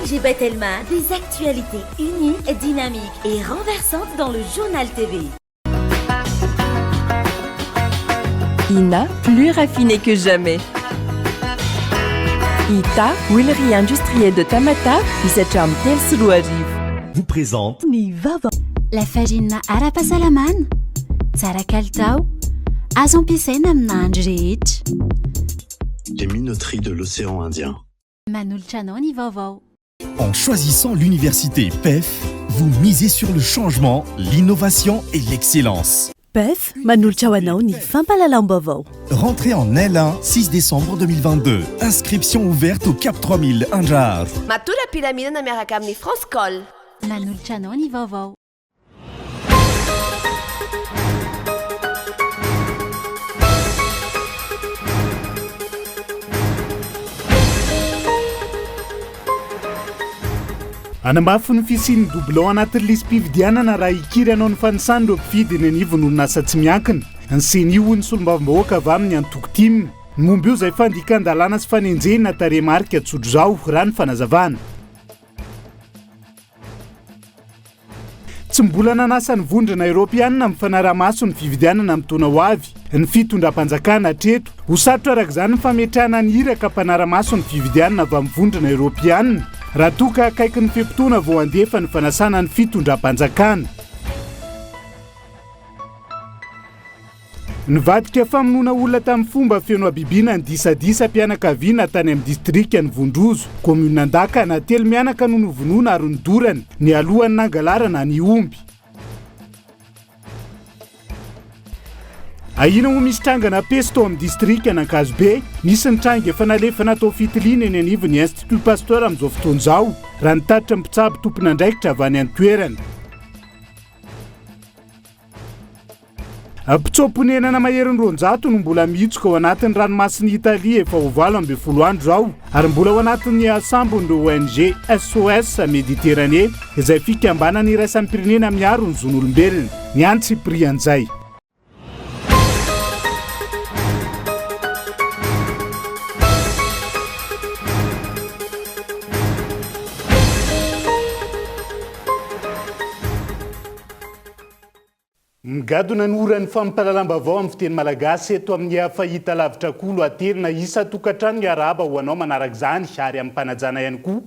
MG Bethelma, des actualités uniques, dynamiques et renversantes dans le journal TV. INA, plus raffiné que jamais. ITA, huilerie industrielle de Tamata, Isacham Tel Suluajiv. Vous présente Nivava. La fagina Arapasalaman, Tsara Kaltao, Azampisena Mnandjich. Les minoteries de l'océan Indien. Manulchano Nivavo. En choisissant l'université PEF, vous misez sur le changement, l'innovation et l'excellence. PEF, Manulchawanao ni Fampalalambovo. Rentrée en L1, 6 décembre 2022. Inscription ouverte au Cap 3000 Anjar. Matura Pyramide na miaraka amin'ny France Col. Manulchano Nivavo. Anambafy ny fisiany doublon anatin'ny lisy-pividianana raha ikiry anao ny fanisany ireo mpividy eny anivon'ny orinasa tsy miankina. Ny senio ny solombavambahoaka avy amin'ny antoko timina. Ny momba io izay fandikan-dalàna sy fanenjena taremarika tsodro izao raha ny fanazavana. Tsy mbola nanasa ny vondrona Eoropeanina amin'ny fanaraha-maso ny fividianana amin'ny taona ho avy. Ny fitondram-panjakana hatreto ho sarotra araka izany ny fametrahana ny iraka mpanara-maso ny fividianana avy amin'ny vondrona Eoropeanina. Raha toka akaiky ny fimpitona vao andefa ny fanasana ny fitondram-panjakana. Nivadika famonoana olona tamin'ny fomba feno abibiana ny disadisa mpianakaviana tany amin'ny distrika ny Vondrozo. Commune Andaka na telo mianaka no novonoana ary nodorana ny alohany nangalarana ny omby. Ahina ho misy trangana pesto amin'ny distrika n'Ankazobe, nisy ny tranga efa nalefa natao fitiliana eny anivon'ny Institut Pasteur amin'izao fotoana izao, raha nitatitra ny mpitsabo tompon'andraikitra avy any an-toerana. Mpitsoponenana maherin'ny roanjato no mbola mitsoka ao anatin'ny ranomasin'i Italia efa ho 20 andro izao, ary mbola ao anatin'ny asambon'ireo ONG SOS Méditerranée izay fikambanana iraisan'ny pirenena miaro ny zon'olombelona. Ny antsy prian'izay. Migadona ny oran'ny fampalalam-bavao amin'ny fiteny malagasy eto amin'ny fahita lavitra kolo aterina isa tokantrano ny araba ho anao manaraka izany ary amin'ny mpanajana ihany koa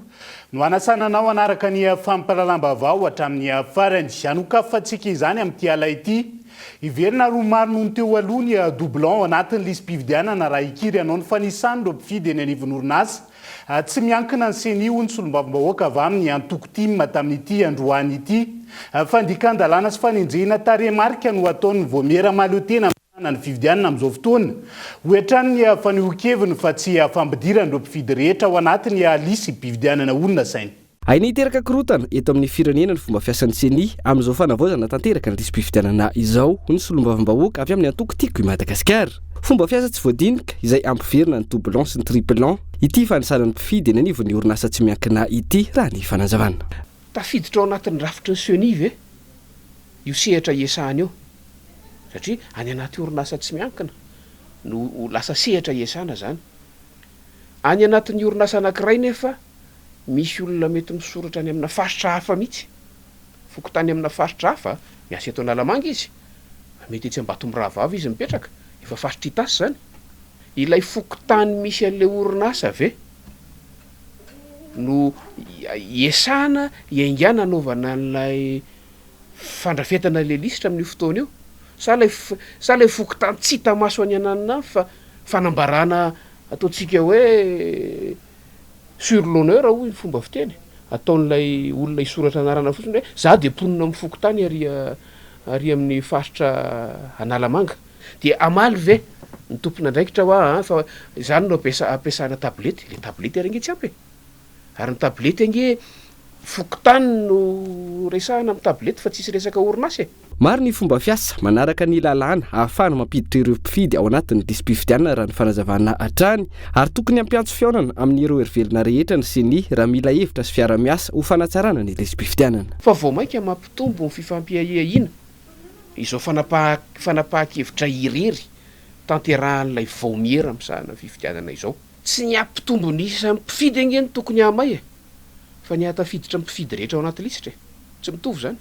no anasananao anaraka ny fampalalam-bavao hatramin'ny farany anokafantsika izany amin'ity ala ity. Iverina romaro noho ny teo aloha ny doublon anatin'ny lisy-pividianana raha ikiry anao ny fanisany ireo mpifidy eny anivon'ny orinasa. Tsy miankina ny senio ny solombavambahoaka avy amin'ny antoko timina tamin'ity androany ity. Fandikan-dalàna sy fanenjena taremarika no ataon'ny voamera maliotena amin'ny fividianana amin'izao fotoana. Hoetrany ny fanehoan-keviny fa tsy fampidiran'ireo mpifidy rehetra ao anatin'ny lisy-pividianana olona sainy. Ainy teraka korotana eto amin'ny firenena ny fomba fiasan'ny seni amin'izao fanavaozana tanteraka ny lisy-pividianana izao ny solombavambahoaka avy amin'ny antoko tiako i Madagasikara. Fomba fiasa tsy voadinika izay ampiverina ny doublon sy ny triplan ity fanisanan'ny mpifidy eny anivon'ny orinasa tsy miankina ity raha ny fanazavana. Tafiditra ao anatin'ny rafitra ny senive io sehatra iasany eo satria any anaty orinasa tsy miankina no lasa sehatra iasana zany. Any anatin'ny orinasa anankiray nefa misy olona mety misoratra any amina faritra hafa mihitsy, fokotany amina faritra hafa, miasa eto Analamanga izy, mety etsy Ambatomboravava izy mipetraka, efa faritra Itasy zany. Ilay fokotany misy an'ilay orinasa ve no iasana iaingana anaovana an'ilay fandrafetana le lisitra amin'ny fotoana io, sa ilay fokotany tsy hita maso any ananina fa fanambarana ataontsika hoe sur l'honneur hoy ny fomba fiteny ataon'ilay olona isoratra anarana fotsiny hoe za dia ponina amin'ny fokotany ary amin'ny faritra Analamanga dia amaly ve ny tompon'andraikitra hoa fa izany no ampiasana tablety, le tablety ary nge tsy ampy ary ny tablety ange fokotany no resahana amin'ny tablety fa tsisy resaka orinasa. Maro ny fomba fiasa manaraka ny lalàna ahafahana mampiditra ireo mpifidy ao anatin'ny lisy-pividianana raha ny fanazavana hatrany ary tokony ampiantso fiaonana amin'ireo erivelona rehetra ny seni raha mila hevitra sy fiara-miasa ho fanatsarana ny lisy-pividianana. Fa vao mainka mampitombo ny fifampiahiahina izao fanapahan-kevitra irery tanterahan'ilay vaomiera amin'ny sahana fividianana izao. Tsy ny ampitombo ny isan'ny mpifidy angeny tokony hamay fa ny atafiditra mpifidy rehetra ao anaty lisitra tsy mitovy zany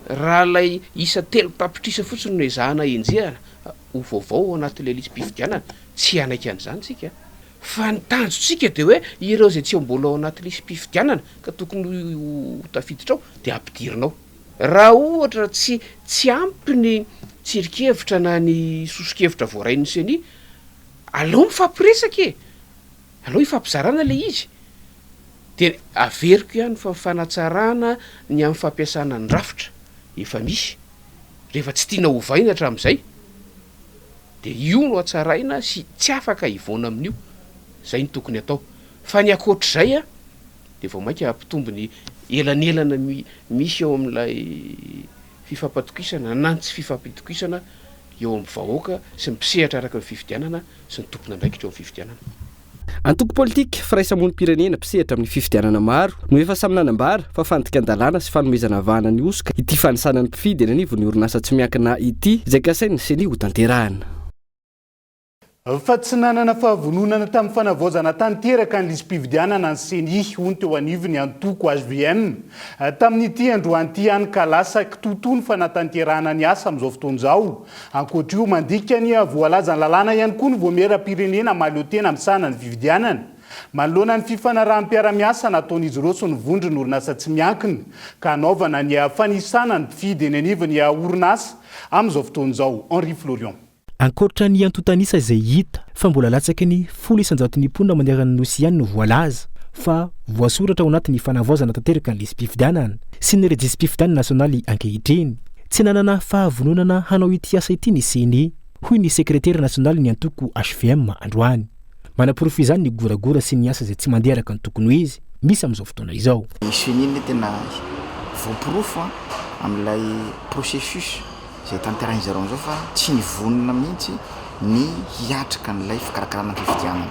raha lay isa telo tapitrisa fotsiny no ezahana enjehana ho vaovao ao anatin'ilay lisy mpifidianana tsy anaiky an'izany tsika fa ny tanjotsika de hoe ireo zay tsy mbola ao anaty lisy mpifidianana ka tokony ho tafiditra ao de ampidirinao raha ohatra tsy ampy ny tsirikevitra na ny sosikevitra voarain'ny seny aleo mifampiresaka aleo hifampizarana le izy de averiko ihany fa fanatsarana ny amin'ny fampiasana ny rafitra efa misy rehefa tsy tiana hovaina hatramin'izay de io no atsaraina sy tsy afaka hivona amin'io zay ny tokony atao fa ny akoatr'izay de vao mainka ampitombony elanelana misy eo amin'ilay fifampatokisana na tsy fifampitokisana eo amin'ny vahoaka sy mpisehatra araka ny fifidianana sy ny tompona andraikitra eo amin'ny fifidianana antoko politika firaisamonim-pirenena mpisehatra amin'ny fifidianana maro no efa samy nanambara fa fandika an-dalàna sy fanomezana vahana ny osoka ity fanisanany mpifidy eny anivony orinasa tsy miankina ity izay kasainy ny seni ho tanterahana fa tsy nanana fahavononana tamin'ny fanavaozana tanteraka ny lisy mpividianana ny seni hony teo anivony antoko HVM tamin'ity androan'ity any ka lasa tontony fanatanterahana ny asa amin'izao fotoana izao ankoatra io mandika ny voalaza ny lalàna ihany koa ny voameram-pirenena maleo tena amin'ny sanany fividianana manoloana ny fifanarahan'ny-piara-miasa nataon'izy ireo sy nivondry ny orinasa tsy miankina ka anaovana ny fanisana ny mpifidy eny anivony orinasa amin'izao fotoana izao Henri Florian ankoatra ny antotanisa izay hita fa mbola latsaky ny 100,000 mandeha ny nosy ihany no voalaza fa voasoratra ao anatin'ny fanavaozana tanteraka ny lisy mpifidianana sy ny rejisy mpifidianana nasionaly ankehitriny tsy nanana fahavononana hanao ity asa ity ny seni hoy ny sekretera nasionaly ny antoko HVM androany manaporofy izany ny goragora sy ny asa izay tsy mandeha araka ny tokony ho izy misy amin'izao fotoana izao seni tena voamporofo amin'ilay processus zay tanterahizareo amin'izao fa tsy nivonona mihitsy ny hiatrika n'ilay fikarakarana fifidianana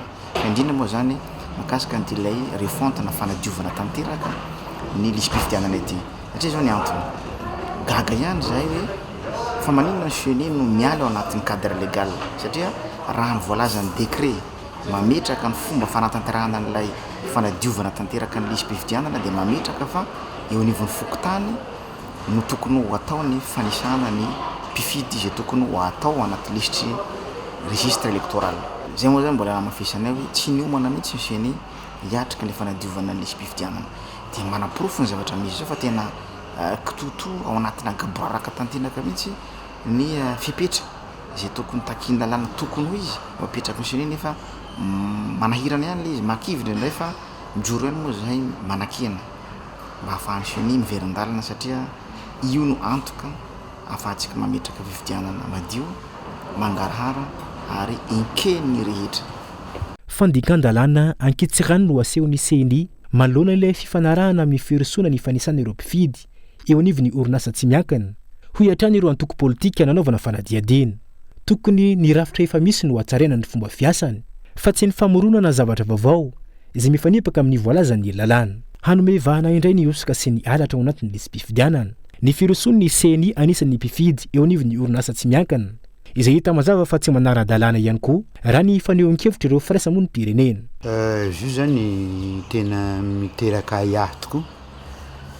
indrindra moa zany makasika n'tilay refonte na fanadiovana tanteraka ny lisy mpifidianana ity satria zao ny antony gaga ihany zay hoe fa maninona ny seni no miala ao anatin'ny cadre légal satria raha ny voalazany décret mametraka ny fomba fanatanterahana n'ilay fanadiovana tanteraka ny lisy mpifidianana dia mametraka fa eo anivon'ny fokotany no tokony ho atao ny fanisana ny mpifidy izay tokony ho atao anaty lisitry registre électoral zay moa zany mbola namafisana hoe tsy niomana mihitsy ny seni hiatrika ny fanadiovana ny lisy mpifidianana dia manaporofo ny zavatra misy zao fa tena kitoto ao anatina gaboaraka tantenaka mihitsy ny fipetra izay tokony takiny lalàna tokony ho izy mapetraka ny seni nefa manahirana ihany le izy makivy ndray fa mijoro ihany moa zay manakena mba hahafahan'ny seni miverin-dalana satria io no antoka ahafahantsika mametraka fifidianana madio mangarahara ary enkeny rehetra fandikan-dalàna ankitsirany no asehony seni manoloana ilay fifanarahana amin'ny firisona ny fanisana ireo mpifidy eo anivony orinasa tsy miankina hoy hatrany ireo antoko politika nanaovana fanadiadina tokony ny rafitra efa misy no hatsarena ny fomba fiasany fa tsy ny famoronana zavatra vaovao izay mifanipaka amin'ny voalazany lalàna hanome vahana indray ny osika sy ny alatra ao anatin'ny lisy mpifidianana ny firosony seni anisan'ny mpifidy eo anivony orinasa tsy miankina izay hita mazava fa tsy manara-dalàna ihany koa raha ny fanehoan-kevitra ireo firaisamonim-pirenena io zany tena miteraka ayahy tokoa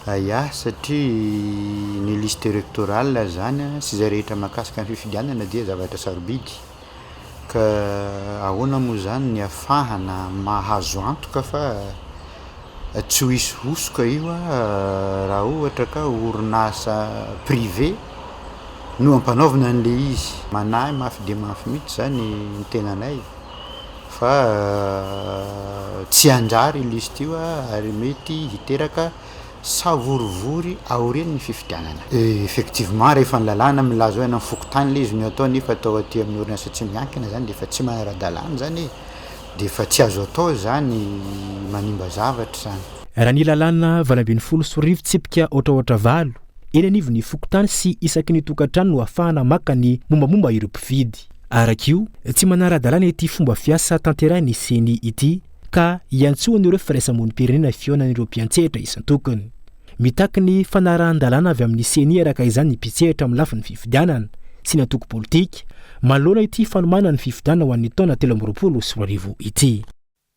ayahy satria ny liste électorale zany sy zay rehetra mahakasika ny fifidianana dia zavatra sarobidy ka ahoana moa zany ny afahana mahazo antoka fa tsy ho hisy osoka io raha ohatra ka orinasa privé no ampanaovana an'le izy manahy mafy de mafy mihitsy zany ny tenanay fa tsy anjary liste io ary mety hiteraka savorivory aoreny ny fifidianana effectivement rehefa ny lalàna milaza hoe amin'ny fokotany le izy no atao nefa atao aty amin'ny orinasa tsy miankina zany de efa tsy manara-dalàna zany de efa tsy azo atao zany manimba zavatra zany raha ny lalàna 20 sy rivotsipika ohatraohatra valo eny anivony fokotany sy isaky ny tokantrano no ahafahana maka ny mombamomba ireo mpifidy arak'io tsy manara-dalàna ity fomba fiasa tanterahiny seni ity ka iantsoany ireo firaisamonim-pirenena fionan'ireo mpiantsehatra isan-tokony mitaky ny fanarahan-dalàna avy amin'ny seni araka izany ny mpitsehatra amin'ny lafin'ny fifidianana sy ny antoko politika manoloana ity fanomanana ny fifidianana ho an'ny taona 2024 ity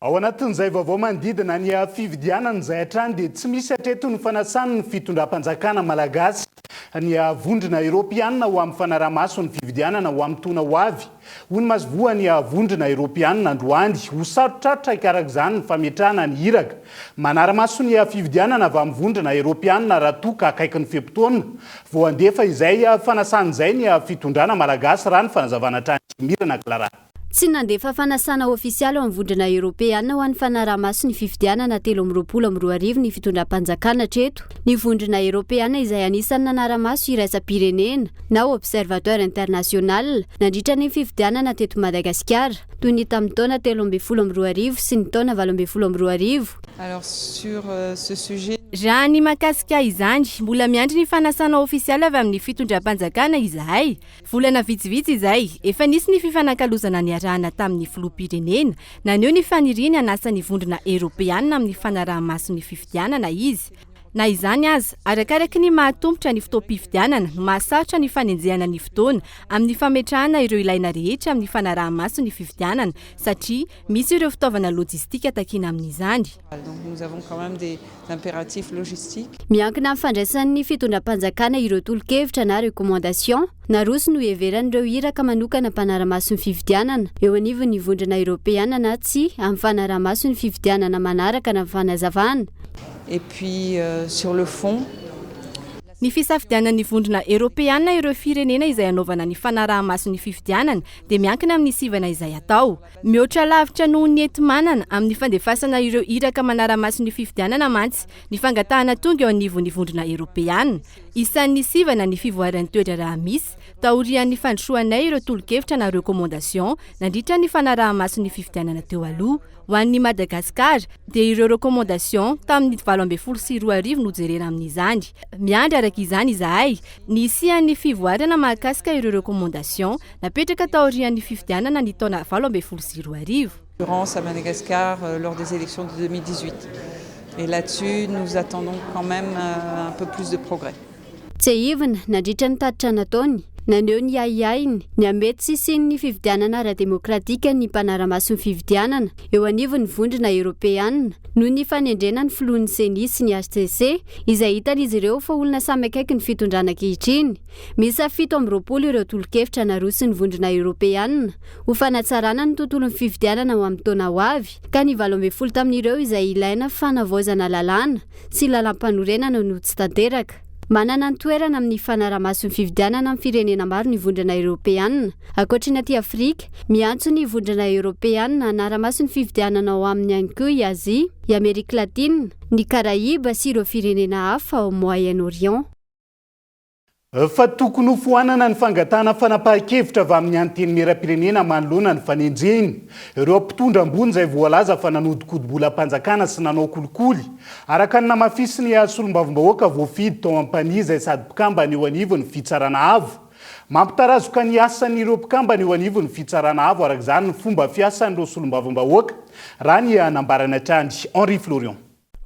ao anatin'izay vaovao manodidina ny fividianana izay hatrany dia tsy misy hatreto ny fanasany ny fitondram-panjakana malagasy ny vondrona eropianina ho amin'ny fanaraha-maso ny fividianana ho amin'ny tona ho avy hoy ny masovoa ny vondrona eropianina androany ho sarotratra ikarak'izany ny fametrahana ny hiraka manara-maso ny fividianana avy amin'ny vondrona eropianina raha toka akaiky ny fepotona vao andefa izay fanasan'izay ny fitondrana malagasy raha ny fanazavana trany mirana Clara. Tsy nandefa fanasana ofisialy amin'ny vondrona eropeana ho an'ny fanaraha-maso ny fividianana 3 ny fitondram-panjakana treto ny vondrona eropeana izay anisan'ny nanara-maso iraisam-pirenena na observateur international nandritra ny fividianana teto Madagasikara toy ny tamin'ny taona 13 sy ny taona 12. Alors sur ce sujet raha ny makasika izany mbola miandry ny fanasana ofisialy avy amin'ny fitondram-panjakana izahay volana vitsivitsy izay efa nisy ny fifanankalozana ny arahana tamin'ny filoham-pirenena naneo ny faniriany anasan'ny vondrona eropeana amin'ny fanaraha-maso ny fividianana izy na izany aza arakaraky ny mahatompotra ny fotoam-pividianana no mahasarotra ny fanenjehana ny fotoana amin'ny fametrahana ireo ilaina rehetra amin'ny fanaraha-maso ny fividianana satria misy ireo fitaovana lojistika takina amin'izany. Donc nous avons quand même des impératifs logistiques. Miankina amin'ny fandraisan'ny fitondram-panjakana ireo tolo-kevitra na recommandation naroso no heveran'ireo hiraka manokana mpanara-maso ny fividianana eo anivon'ny vondrona eropeana na tsy amin'ny fanaraha-maso ny fividianana manaraka na fanazavana. Et puis sur le fond ny fisafidianan'ny vondrona eropeana ireo firenena izay anaovana ny fanaraha-maso ny fividianana dia miankina amin'ny sivana izay atao mihoatra lavitra noho ny enti-manana amin'ny fandefasana ireo hiraka manara-maso ny fividianana mantsy ny fangatahana tonga eo anivon'ny vondrona eropeana isan'ny sivana ny fivoaran'ny toetra raha misy taorian'ny fandrosoanay ireo tolo-kevitra na recommandation nandritra ny fanaraha-maso ny fividianana teo aloha ho an'ny Madagasikara dia ireo recommandation tamin'ny 12 no jerena amin'izany miandry araka izany izahay ny isian'ny fivoarana mahakasika ireo recommandation napetraka taorian'ny fividianana ny taona 12. Durant à Madagascar lors des élections de 2018 et là-dessus nous attendons quand même un peu plus de progrès. Tseivana nandritra ny tatitra nataony naneo ny aiainy ny amety sisiny ny fividianana ara-demokratika ny mpanara-maso ny fividianana eo anivon'ny vondrona eropeana noho ny fanendrena ny filohan'ny CENI sy ny HCC izay hitan'izy ireo fa olona samy akaiky ny fitondrana ankehitriny misy 17 ireo tolo-kevitra naroso ny vondrona eropeana ho fanatsarana ny tontolon'ny fividianana ho amin'ny taona ho avy ka ny 12 tamin'ireo izay ilaina fanavaozana lalàna sy lalam-panorenana no tsy tanteraka. Manana ny toerana amin'ny fanaraha-maso ny fividianana amin'ny firenena maro ny vondrona eropeana ankoatra ny aty Afrika miantso ny vondrona eropeana anara-maso ny fividianana ao amin'ny ihany koa i Azia, i Amerika Latine, ny Karaiba sy ireo firenena hafa ao Moyen-Orient. Fa tokony ho foanana ny fangatana fanapahan-kevitra avy amin'ny anteny miram-pirenena manoloana ny fanenjehiny ireo mpitondra ambony izay voalaza fa nanodikodimbolam-panjakana sy nanao kolikoly araka ny namafisy ny solombavam-bahoaka voafidy tao am-pania izay sady mpikambana eo anivon'ny fitsarana avo mampitarazoka ny asan'ireo mpikambana eo anivon'ny fitsarana avo araka izany ny fomba fiasan'ireo solombavam-bahoaka raha ny nambarana trany Henri Florian.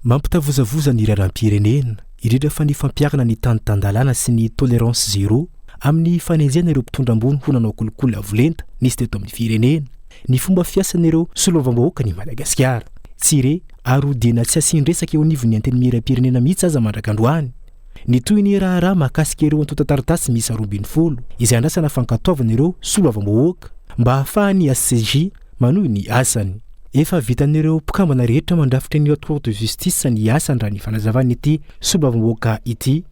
Mampitavozavoza ny raram-pirenena irindra fa ny fampiarana ny tanitandalana sy ny tolérance zéro amin'ny fanenjehana ireo mpitondra ambony ho nanao kolikoly avolenta nisy teto amin'ny firenena ny fomba fiasan'ireo solombavam-bahoaka ny Madagasikara tsy re arodina tsy asian-dresaka eo anivon'ny anteny miram-pirenena mihitsy aza mandrakandroany ny toy ny raharaha mahakasika ireo antotan-taratasy misy 12 izay andrasana fankatoavana ireo solombavam-bahoaka mba ahafahany ACJ manohy ny asany. Efa vitan'ireo mpikambana rehetra mandrafitra ny haute cour de justice ny asany raha ny fanazavany ity solombavam-bahoaka ity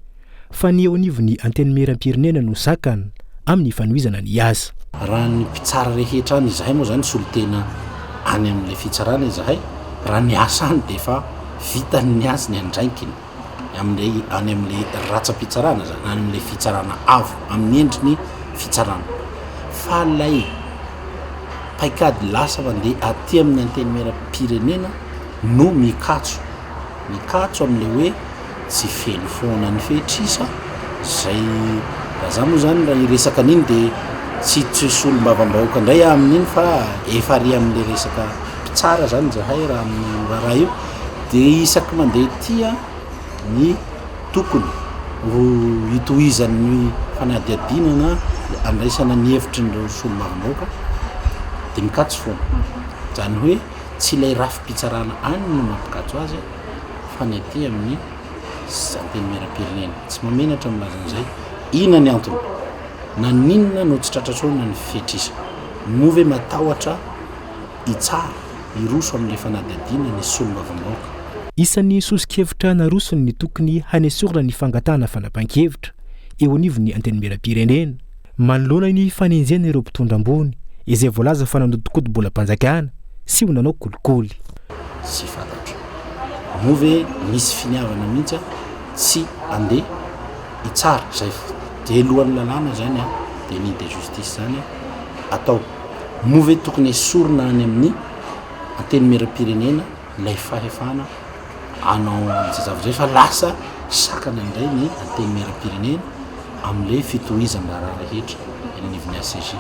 fa ny eo anivon'ny anteny miram-pirenena no sakana amin'ny fanohizana ny asa. Raha ny mpitsara rehetra any izahay moa zany solotena any amin'ilay fitsarana izahay raha ny asany dia efa vitany ny asany andraikiny amin'ilay any amin'ilay ratsa-pitsarana zany any amin'ilay fitsarana avo amin'ny endriny fitsarana fa lay paikady lasa mandeha aty amin'ny anteny miram-pirenena no mikatso amin'ilay hoe tsy feno foana ny fehitrisa zay raha za moa zany raha iresaka an'iny dia tsy solombavam-bahoaka indray amin'iny fa efa ary amin'ilay resaka mpitsara zany zahay raha amin'ny raha io dia isaky mandeha tia ny tokony ho hitohizan'ny fanadiadinana andraisana ny hevitry n'ireo solombavam-bahoaka dia mikatso foana zany hoe tsy ilay rafim-pitsarana any no mampikajo azy fa ny aty amin'ny anteny miaram-pirenena tsy mamenatra milazan'izay ina ny antony na ninona no tsy tratratrona ny fietrisa move matahotra itsara iroso amin'ilay fanadadiana ny solombavam-baoaka. Isan'ny sosikevitra narosony ny tokony hanesorana ny fangatahana fanapahan-kevitra eo anivony anteny miaram-pirenena manoloana ny fanenjena ireo mpitondra ambony izay voalaza fa nanododikodim-bolam-panjakana sy ho nanao kolikoly. Sy fantatra move misy finiavana mihitsy tsy andeha itsara zay de lohan'ny lalàna zany de ny de justice zany atao move tokony esorina any amin'ny anteny miaram-pirenena lay fahefana anao jazavy zay fa lasa sakana indray ny anteny miaram-pirenena amin'ilay fitohizana raha rehetra eny anivon'ny ACJ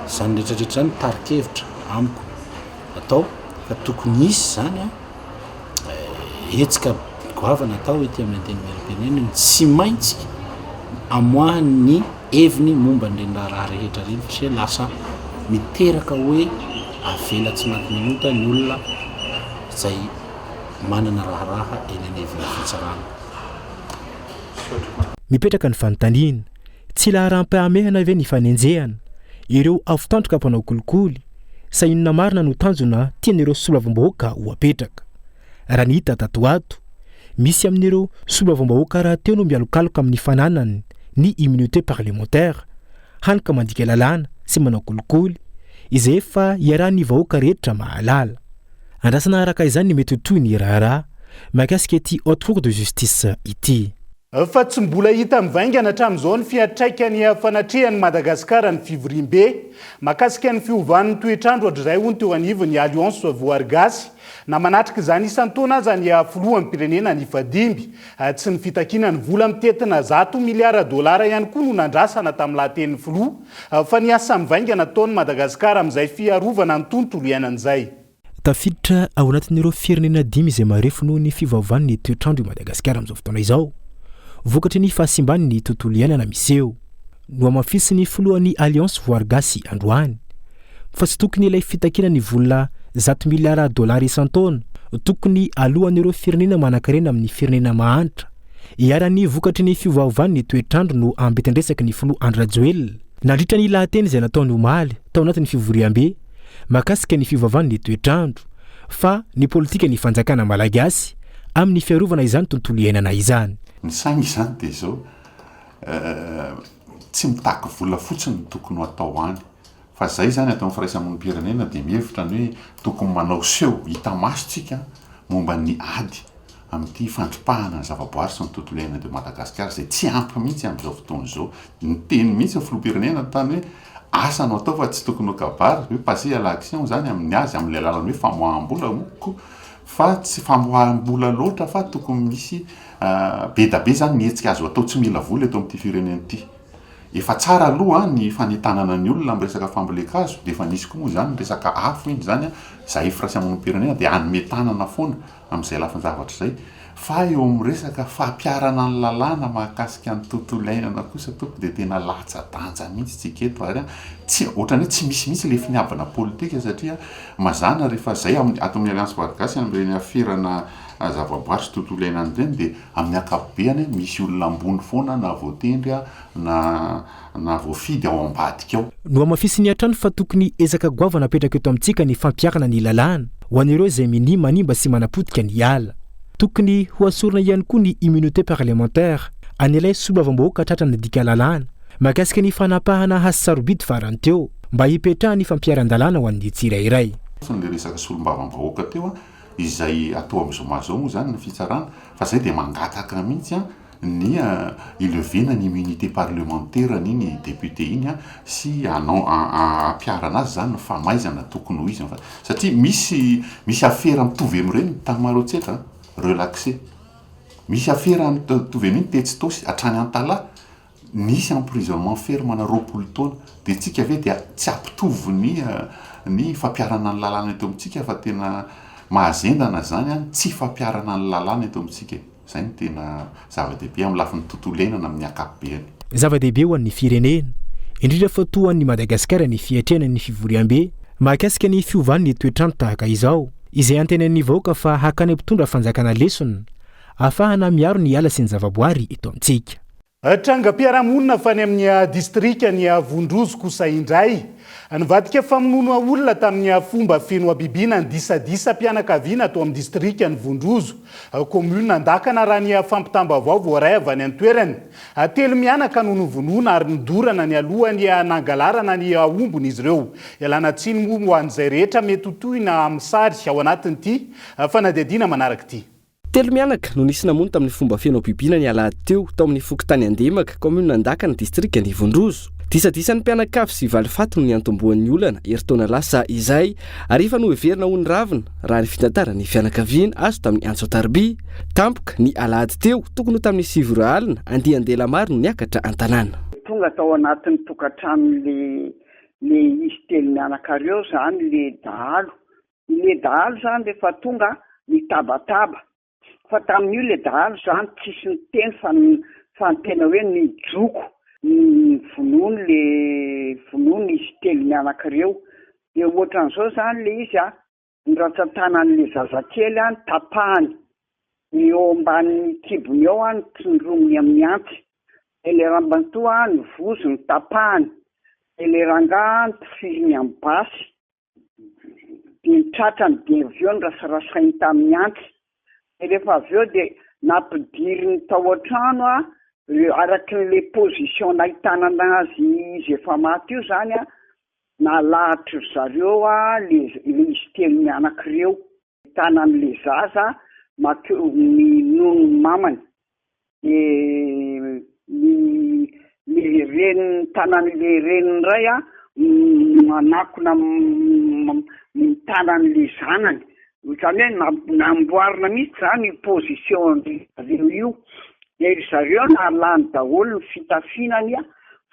zany rehetrarehetra zany tarikevitra amiko atao fa tokony isy zany hetsika goavana atao ety amin'ny anteny miaram-pirenena tsy maintsy amoahany heviny momba n'ireny raha rehetra reny satria lasa miteraka hoe avela tsy maty minota ny olona zay manana raharaha eny anivon'ny fitsarana. Mipetraka ny fanontaniana tsy laharam-pahamehana ve ny fanenjehana ireo avotandroka mpanao kolikoly sa inona marina no tanjona tian'ireo soloavambahoaka ho apetraka. Raha ny hita tatoato misy amin'ireo soloavambahoaka raha teo no mialokaloka amin'ny fananany ny immunité parlementaire hanika mandika lalàna sy manao kolikoly izay efa iarahan'ny vahoaka rehetra mahalala. Andrasana araka izany mety toy ny raharaha mahakasika ity haute cour de justice ity. Fa tsy mbola hita mivaingana hatramin'izao ny fiantraikany fanatrehany Madagasikara ny fivoriam-be mahakasika ny fiovan'ny toetrandro ohatrizay hono teo anivon'ny Alliance Voargasy na manatrika izany isan-taona aza ny filohan'ny pirenena ny Fadimby tsy ny fitakinany vola mitetina $100 miliara ihany koa no nandrasana tamin'ny lahaten'ny filoha fa ny asa mivaingana taon'ny Madagasikara amin'izay fiarovana ny tontolo iainan'izay. Tafiditra ao anatin'ireo firenena 10 izay marefo noho ny fivavavan'ny toetrandro i Madagasikara amin'izao fotoana izao. Vokatry ny fahasimban'ny tontolo iainana miseho no amafisiny filohan'ny Alliance Voargasy androany fa tsy tokony ilay fitakinany vola $100 miliara isan-taona tokony alohan'ireo firenena manan-karena amin'ny firenena mahantra iaran'ny vokatry ny fivavavan'ny toetrandro no ambetandresaky ny filoha Andry Rajoelina nandritra ny lahateny izay nataony omaly tao anatin'ny fivoriam-be mahakasika ny fivavavan'ny toetrandro fa ny politika ny fanjakana malagasy amin'ny fiarovana izany tontolo iainana izany. Ny saina izany dia izao tsy mitaky vola fotsiny tokony atao any fa zay zany atao amin'ny firaisamon'ny pirenena dia mihevitra ny hoe tokony manao seho hita masontsika momba ny ady amin'ity fandripahana ny zavaboary sy ny tontolo iainana de Madagasikara zay tsy ampy mihitsy amin'izao fotoana izao. Ny teny mihitsy filoham-pirenena tany hoe asa no atao fa tsy tokony ho kabary hoe passé à l'action zany amin'ny azy amin'ilay lalany hoe famoaham-bola moko fa tsy famoaham-bola loatra fa tokony misy be da be zany mihetsika azo atao tsy mila vola eto amin'ity firenena ity. Efa tsara aloha ny fanetanana ny olona amin'ny resaka fambolekazo dia efa nisy koa moa zany resaka afo iny zany zay firaisamon'ny pirenena dia anometanana foana amin'izay lafiny zavatra zay fa eo amin'ny resaka fampiarana ny lalàna mahakasika ny tontolo iainana kosa toko dia tena latsa-danja mihitsy tsika eto ary tsy ohatrany hoe tsy misy mihitsy le finiavana politika satria mazana rehefa zay ato amin'ny Alliance Voargasy amin'ireny afirana zavaboary sy tontolo iainana ireny dia amin'ny akapobeany misy olona ambony foana na voatendry na voafidy ao ambadika ao. No amafisiny hatrany fa tokony ezaka goavana apetraka eto amintsika ny fampiakana ny lalàna ho an'ireo izay manimba sy manapotika ny ala. Tokony ho asorina ihany koa ny immunité parlementaire an'ilay soloavambahoaka tratrany dika lalàna mahakasika ny fanapahana hasy sarobidy farany teo mba hipetrahany fampiaran-dalàna ho an'ny tsirairay. Ny resaka solombavambahoaka teo izay atao amin'izao moa zany ny fitsarana fa zay dia mangataka mihitsy ny ilevena ny immunité parlementaire ny député iny sy ampiarana azy zany ny famaizana tokony ho izy satria misy afera mitovy amin'ireny tamaroatsetra relaxé misy afera mitovy amin'iny tetsitosy hatrany antala nisy emprisonnement ferme na 20 taona dia tsika ave dia tsy ampitovy ny fampiarana ny lalàna eto amintsika fa tena mahazendana zany tsy fampiarana ny lalàna eto amintsika. Zay ny tena zava-dehibe amin'ny lafiny tontolo iainana amin'ny akapobeany. Zava-dehibe ho an'ny firenena indrindra fa toa an'ny Madagasikara ny fiatrehana ny fivoriam-be mahakasika ny fiovan'ny toetrandro tahaka izao izay antenan'ny vahoaka fa hakany mpitondra fanjakana lesona ahafahana miaro ny ala sy ny zavaboary eto amintsika. Trangam-piarahamonina fa ny amin'ny distrika ny Vondrozo kosa indray nivadika famonoana olona tamin'ny fomba feno abibiana ny disadisa mpianakaviana atao amin'ny distrika ny Vondrozo. Commune Andakana raha ny fampitambavao voaray avy any an-toerany. Telo mianaka no novonona ary nidorana ny alohany nangalarana ny ombony izy ireo. Ialana tsiny moa ho an'izay rehetra mety hotohina amin'ny sary ao anatin'ity fanadihadiana manaraka ity. Telo mianaka no nisy namono tamin'ny fomba feno abibiana ny alahady teo tao amin'ny Fokotany Andemaka, commune Andakana, distrika ny Vondrozo. Disadisan'ny mpianakavy sy valifaty no ny antomboan'ny olana eritaona lasa izay ary efa no heverina ho ny ravina raha ny fitantarany fianakaviana azo tamin'ny Antsoatarby. Tampoka ny alahady teo tokony tamin'ny 7 alina andiandela maro no niakatra an-tanàna. Tonga tao anatin'ny tokantrano le izy telo mianaka ireo zany le dahalo zany rehefa tonga mitabataba. Fa tamin'io le dahalo zany tsisy ny teny fa ny tena hoe ny joko ny vonono izy telo mianaka ireo. Dia ohatran'izao zany le izy ny ratsan-tanan'le zazakely tapahany eo ambanin'ny kibony eo ny tsindromony amin'ny antsy. Le rambantoa ny vozo ny tapahany. Le ranga ny tifiriny amin'ny basy. Dia ny tratrany dia avy eo ny rasarasainy tamin'ny antsy. Rehefa avy eo dia nampidiry ny tao an-trano araky le position nahitana azy izy efa maty io zany nalahatra zareo le izy telo mianaka ireo. Tanan'le zaza ny nono mamany. Le reniny tanan'le reniny iray manakona ny tanan'le zanany. Zany hoe namboarina mihitsy zany position reo io. Ry zareo nalany daholo ny fitafianany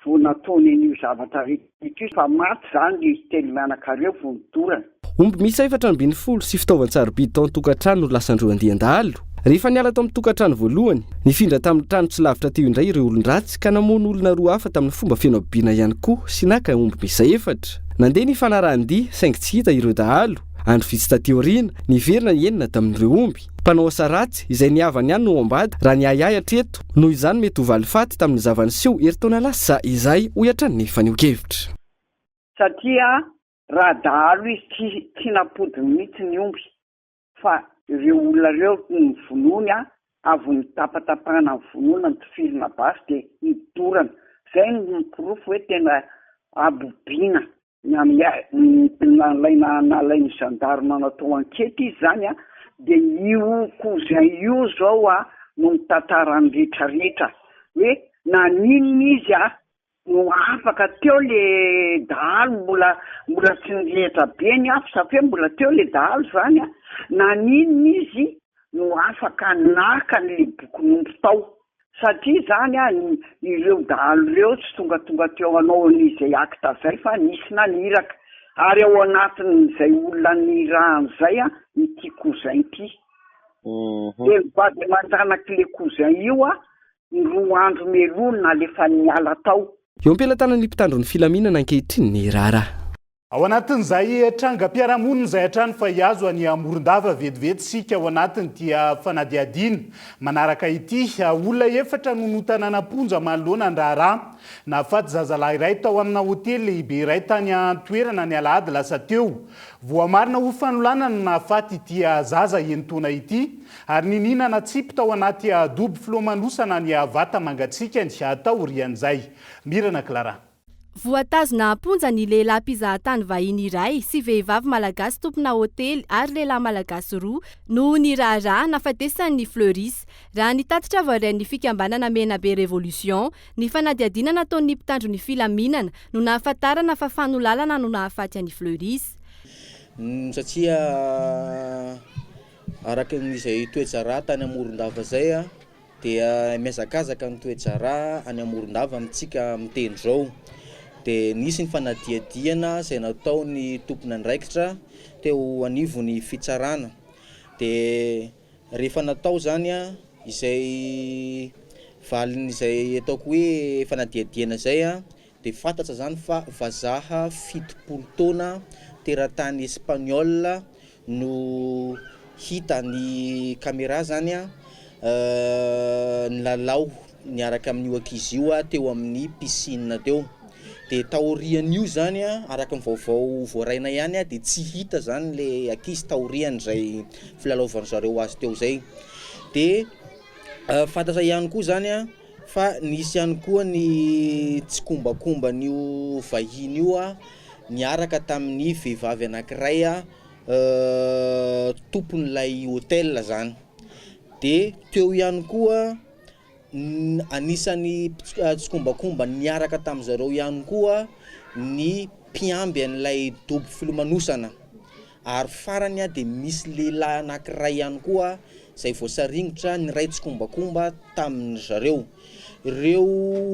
vao nataony an'io zavatra rehetra fa maty zany izy telo mianaka ireo vao nidorana. Omby misy 470 sy fitaovan-tsarobidy tao an-tokantrano no lasandreo andian-dahalo. Rehefa niala tao amin'ny tokantrano voalohany, nifindra tamin'ny trano tsy lavitra teo indray ireo olon-dratsy ka namono olona roa hafa tamin'ny fomba feno abibiana ihany koa sy naka omby misy 4. Nandeha ny fanarahan-dia saingy tsy hita ireo dahalo. Andro vitsy taty-aoriana niverina ny enina tamin'ireo omby. Mpanao asa ratsy izay niavany ihany no ambady raha ny ayay hatreto noho izany mety ho valifaty tamin'ny zavaniseho eritaona lasa izay ho iatran'ny faneho-kevitra. Satria raha dahalo izy tsy napodiny mihitsy ny omby fa ireo olona ireo ny vonony avy ny tapatapahana ny vonona ny tifirina basy dia nidorana. Zay ny pirofo hoe tena abobiana. Nalainy gendarme natao ankety izy zany dia io kozay io zao no mitantarany rehetrarehetra hoe naninona izy no afaka teo le dahalo mbola tsy nirehitra be ny afo satria mbola teo le dahalo zany naninona izy no afaka naka le bokon'omby tao. Satria zany ireo dahalo ireo tsy tonga teo anaon'izay akta zay fa nisy naniraka. Ary ao anatin'izay olona niran'izay ity kozay ity. Dia mivady aman-tanaky le kozay io ny 2 andro melona alefa niala tao. Eo am-pelantanan'ny mpitandro ny filaminana ankehitriny ny raharaha. Ao anatin'izay trangam-piarahamonina izay hatrany fa hiazo any Morondava vetivety sika ao anatiny dia fanadihadiana manaraka ity olona 4 no tanànamponja manoloana ny raharaha nahafaty zazalahy iray tao amina hotely lehibe iray tany an-toerana ny alahady lasa teo. Voamarina ho fanolanana no nahafaty ity zaza enitaona ity ary nininana tsipy tao anaty dobo filomanosana ny vata mangatsikany atao rian'izay. Mirana Clara. Voatazona amponja ny lehilahy mpizahatany vahiny iray sy vehivavy malagasy tompona hotely ary lehilahy malagasy 2 no niraharaha nafatesany Fleuris. Raha nitatitra voarain'ny fikambanana Menabe Revolution, ny fanadihadiana nataon'ny mpitandro ny filaminana no nahafantarana fa fanolalana no nahafaty any Fleuris. Satria araka n'izay toejara tany Morondava zay dia miazakazaka ny toejara any Morondava amintsika miteny zao. Dia nisy ny fanadihadiana izay nataony tompona andraikitra teo anivo ny fitsarana. Dia rehefa natao zany izay valin'izay ataoko hoe fanadihadiana zay dia fantatra zany fa vazaha 70 taona teratany Espagnol no hita ny caméra zany a nylalao niaraka amin'io ankizy io a teo amin'ny piscine teo. De taorian'io zany a araka ny vaovao voaraina ihany a de tsy hita zany le ankizy taoriany zay filalaovan'ny zareo azy teo zay. De fantatra ihany koa zany a fa nisy ihany koa ny tsikombakomban'io vahiny io a niaraka tamin'ny vehivavy anankiray a tompon'ilay hôtel zany. De teo ihany koa anisan'ny tsikombakomba niaraka tamin'izareo ihany koa ny mpiamby an'ilay dobo filomanosana. Ary farany a de misy lehilahy anankiray ihany koa zay voasaringotra ny ray tsikombakomba tamin'ny zareo. Ireo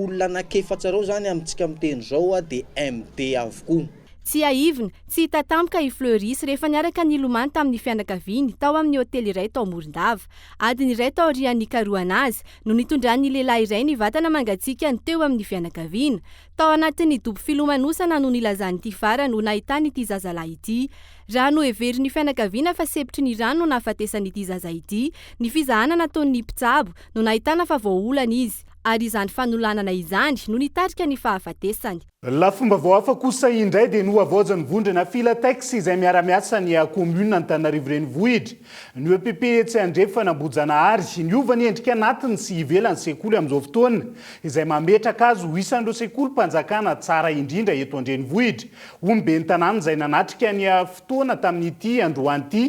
olona anankefatsareo zany amintsika miteny zao a de MD avokoa. Tsy aivina, tsy hita tampoka i Fleuris rehefa niaraka nilomany tamin'ny fianakaviany tao amin'ny hôtely iray tao Morondava. Adiny iray tao aorian'ny ikaroana azy no nitondran'ny lehilahy iray ny vatana mangatsiaka teo amin'ny fianakaviana. Tao anatin'ny dobo filomanosana no nilazan'ity farany no nahitany ity zazalahy ity. Raha no heverin'ny fianakaviana fa sepitry ny rano no nahafatesan'ity zaza ity, ny fizahana nataon'ny mpitsabo no nahitana fa voaolana izy. Ary izany fanolanana izany no nitarika ny fahafatesany. La fomba vao hafa kosa indray dia nohavaozan'ny vondrona Filatex izay miara-miasa ny commune Antananarivo renivohitra. Ny EPP tsy andrefa Nambojanahary niova ny endrika anatiny sy ivelan'ny sekoly amin'izao fotoana izay mametraka azy ho isan'ireo sekolim-panjakana tsara indrindra eto an-drenivohitra. Omby ny tanàna izay nanatrika ny fotoana tamin'ity androany ity.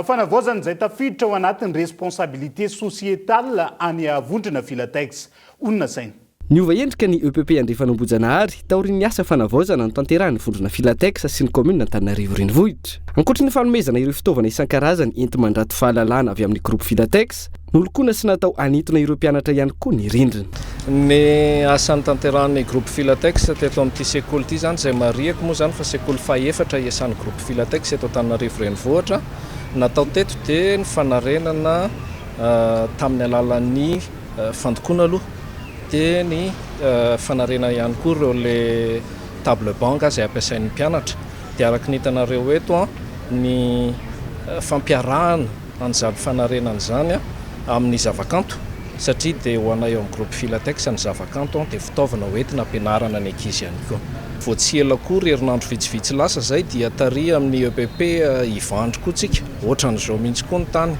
Fanavaozana izay tafiditra ao anatin'ny responsabilité sociétale any vondrona Filatex. Onona saina. Niova endrika ny EPP andrefa Nambojanahary taorian'ny asa fanavaozana no tanterahan'ny vondrona Filatex sy ny commune Antananarivo renivohitra. Ankoatry ny fanomezana ireo fitaovana isan-karazany enti-mandrato fahalalana avy amin'ny groupe Filatex, nolokoana sy natao anintona ireo mpianatra ihany koa ny rindrina. Ny asan'ny tanterahan'ny groupe Filatex teto amin'ity sekoly ity zany izay mariako moa zany fa sekoly fahaefatra iasan'ny groupe Filatex eto Antananarivo renivohitra. Natao teto dia ny fanarenana tamin'ny alalan'ny fandokoana aloha dia ny fanarena ihany koa ireo le table banc izay ampiasain'ny mpianatra. Dia araka ny hitanareo eto ny fampiarahana an'izany fanarenana izany amin'ny zavakanto satria dia ho anay eo amin'ny groupe Filatex ny zavakanto dia fitaovana hoentina ampianarana ny ankizy ihany koa. Vao tsy ela kory herinandro vitsivitsy lasa zay dia tary amin'ny EPP hivandro koa tsika ohatran'izao mihitsy koa ny tany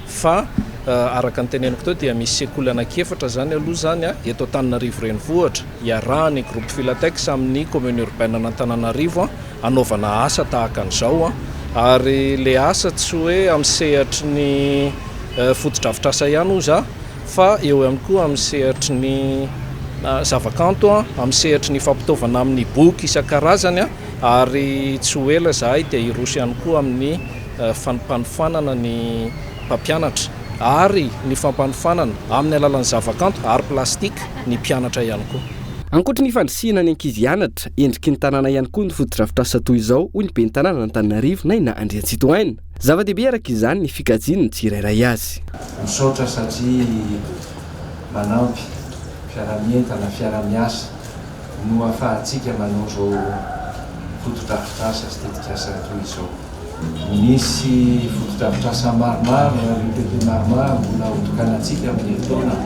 fa araka ny teneniko teo dia misy sekoly anankiefatra zany aloha zany eto Antananarivo renivohitra iarahany groupe Filatex amin'ny commune urbaine n'Antananarivo anaovana asa tahaka an'izao ary le asa tsy hoe amin'ny sehatry ny fotodrafitrasa ihany oza fa eo ihany koa amin'ny sehatry ny zavakanto amin'ny sehatry ny fampitaovana amin'ny boky isan-karazany ary tsy ho ela zahay dia iroso ihany koa amin'ny fampanofanana ny mpampianatra ary ny fampanofanana amin'ny alalan'ny zavakanto ary plastika ny mpianatra ihany koa. Ankoatra ny fandrisihana ny ankizy hianatra, endriky ny tanàna ihany koa ny fotodrafitrasa toy izao hoy ny ben'ny tanàna Antananarivo na Andriatsitohaina. Zava-dehibe araka izany ny fikajiany ny tsirairay azy. Misaotra satria manampy fiara-mientana fiara-miasa no ahafahantsika manao zao fotodrafitrasa sy tetikasa toy izao. Misy fotodrafitrasa maromaro ary EPP maromaro mbola hotokanantsika amin'ny taona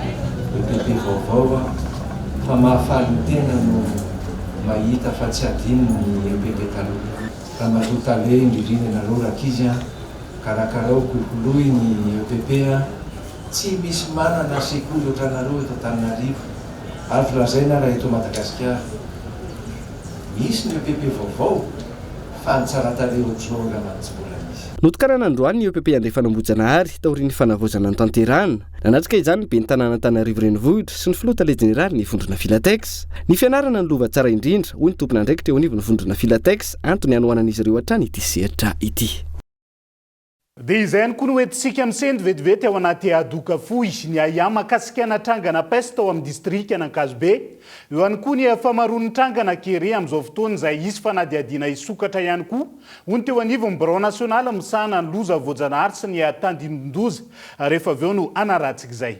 EPP vaovao fa mahafaly ny tena no mahita fa tsy adino ny EPP taloha. Fa matoa tale indrindra ianareo rakizy karakarao kolokoloy ny EPP tsy misy manana sekoly ohatranareo eto Antananarivo ary filazaina raha eto Madagasikara misy ny EPP vaovao fa ny tsara tale ohatr'izao raha mantsy Notokarana androany ny EPP andrefa Nambojanahary taorian'ny fanavaozana ny tanterahana. Nanatrika izany ny ben'ny tanàna Antananarivo renivohitra sy ny filoha jenerali ny vondrona Filatex. Ny fianarana ny lova tsara indrindra hoy ny tompona andraikitra teo anivon'ny vondrona Filatex antony hanoanan'izy ireo hatrany ity sehatra ity. Dia izay ihany koa no entintsika misendy vetivety ao anaty adoka fohy ny ahama kasikana trangana peste ao amin'ny distrika an'Ankazobe. Eo ihany koa ny famaroan'ny trangana kere amin'izao fotoana izay isy fanadihadiana isokatra ihany koa. Hoy teo anivon'ny Bureau national misahana ny loza Voajanahary sy ny Tandindondoza rehefa avy eo no anaratsika izay.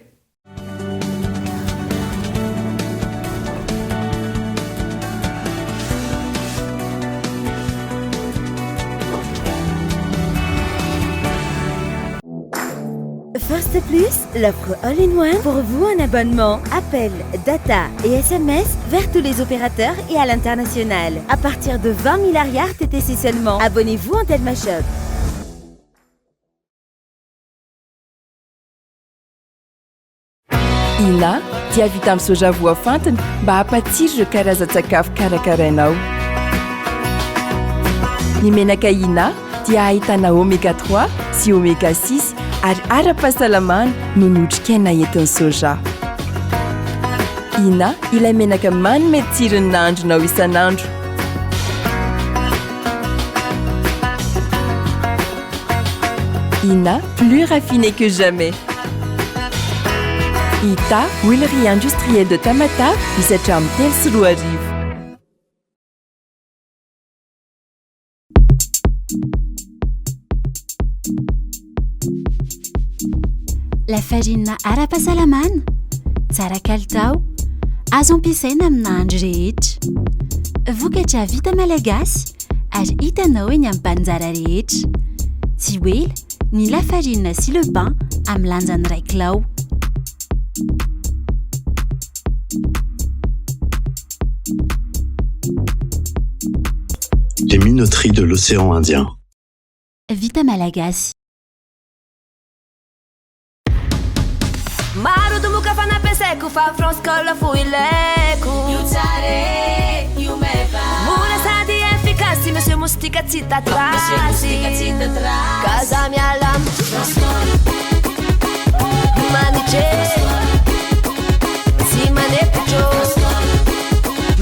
Poste Plus, l'offre all-in-one pour vous en abonnement, appel, data et SMS vers tous les opérateurs et à l'international. À partir de 20 milliards TTC seulement. Abonnez-vous en Telma Shop. Ina dia vita amin'ny soja voafantina mba hampatsiro ireo karazan-tsakafo karakarainao. Ny menaka Ina dia ahitana oméga 3 sy oméga 6 ary ara-pahasalamana no notrikaina entin'ny soja. Ina ilay menaka manome tsirony nahandronao isan'andro. Ina, plus raffiné que jamais. Ita, huilerie industrielle de Tamatave, misatra amin'ny telo sy roa arivo. La farine ara-pahasalamana, tsara kalitao, azo ampiasaina amina andro rehetra. Vokatra vita malagasy ary hitanao eny amin'ny mpanjara rehetra. Tsy oela ny lafarina sy le pain amin'ny lanjany 1 kilao. Les minoteries de l'océan Indien. Vita malagasy. Maro dumuka fanapeseko fa France cola fuileko. Mura sadi efficaci, monsieur Mustica cita trasi. Casa mia lam. Manice. Si manepucho.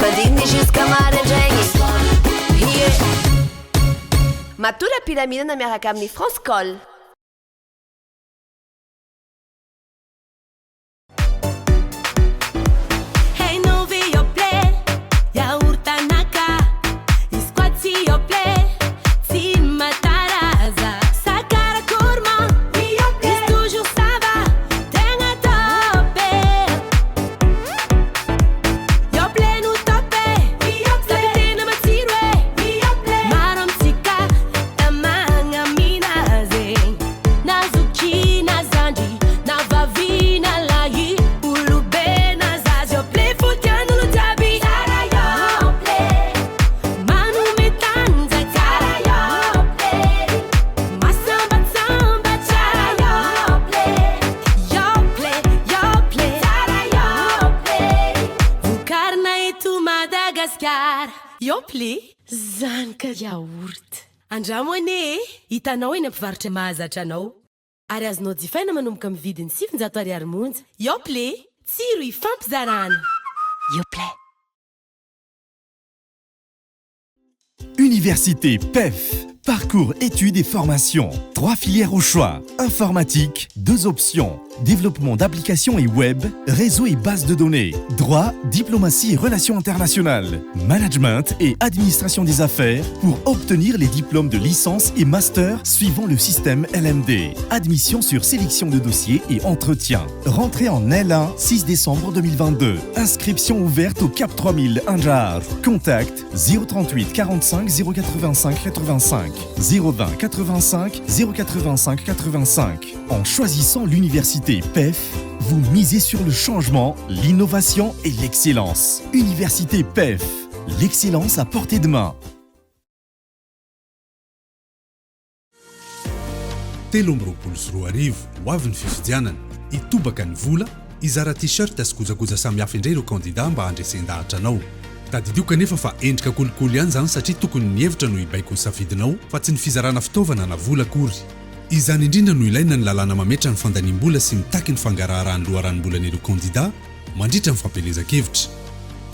Madini jusqu'à Marenjenghi. Matura piramide na miaraka amin'ny France Col. Zanaka yaourt. Andramo ane, hitanao eny ampivarotra mahazatra anao. Ary azonao jifaina manomboka amin'ny vidiny 700 ariary monja. Yoplait, tsiro ifampizarana. Yoplait. Université PEF. Parcours études et formations. 3 filières au choix. Informatique, 2 options. Développement d'applications et web, réseau et base de données. Droit, diplomatie et relations internationales. Management et administration des affaires pour obtenir les diplômes de licence et master suivant le système LMD. Admission sur sélection de dossiers et entretien. Rentrée en L1, 6 décembre 2022. Inscription ouverte au Cap 3000 Anjar. Contact 038 45 085 85. 020 85 085 85. En choisissant l'université PEF, vous misez sur le changement, l'innovation et l'excellence. Université PEF, l'excellence à portée de main. Telomroapolo sy roa arivo ho avy ny fifidianana itobaka ny vola izara t-shirt sy kojakoja samihafa indray ireo kandida mba handresen-dahatra anao. Tadidio kanefa fa endrika kolokolo ihany zany satria tokony ny hevitra no ibaiko ny safidinao fa tsy ny fizarana fitaovana na vola akory. Izany indrindra no ilaina ny lalàna mametra ny fandanimbola sy mitaky ny fangaraharahan'ny loharanimbolan'ireo kandida mandritra ny fampielezan-kevitra.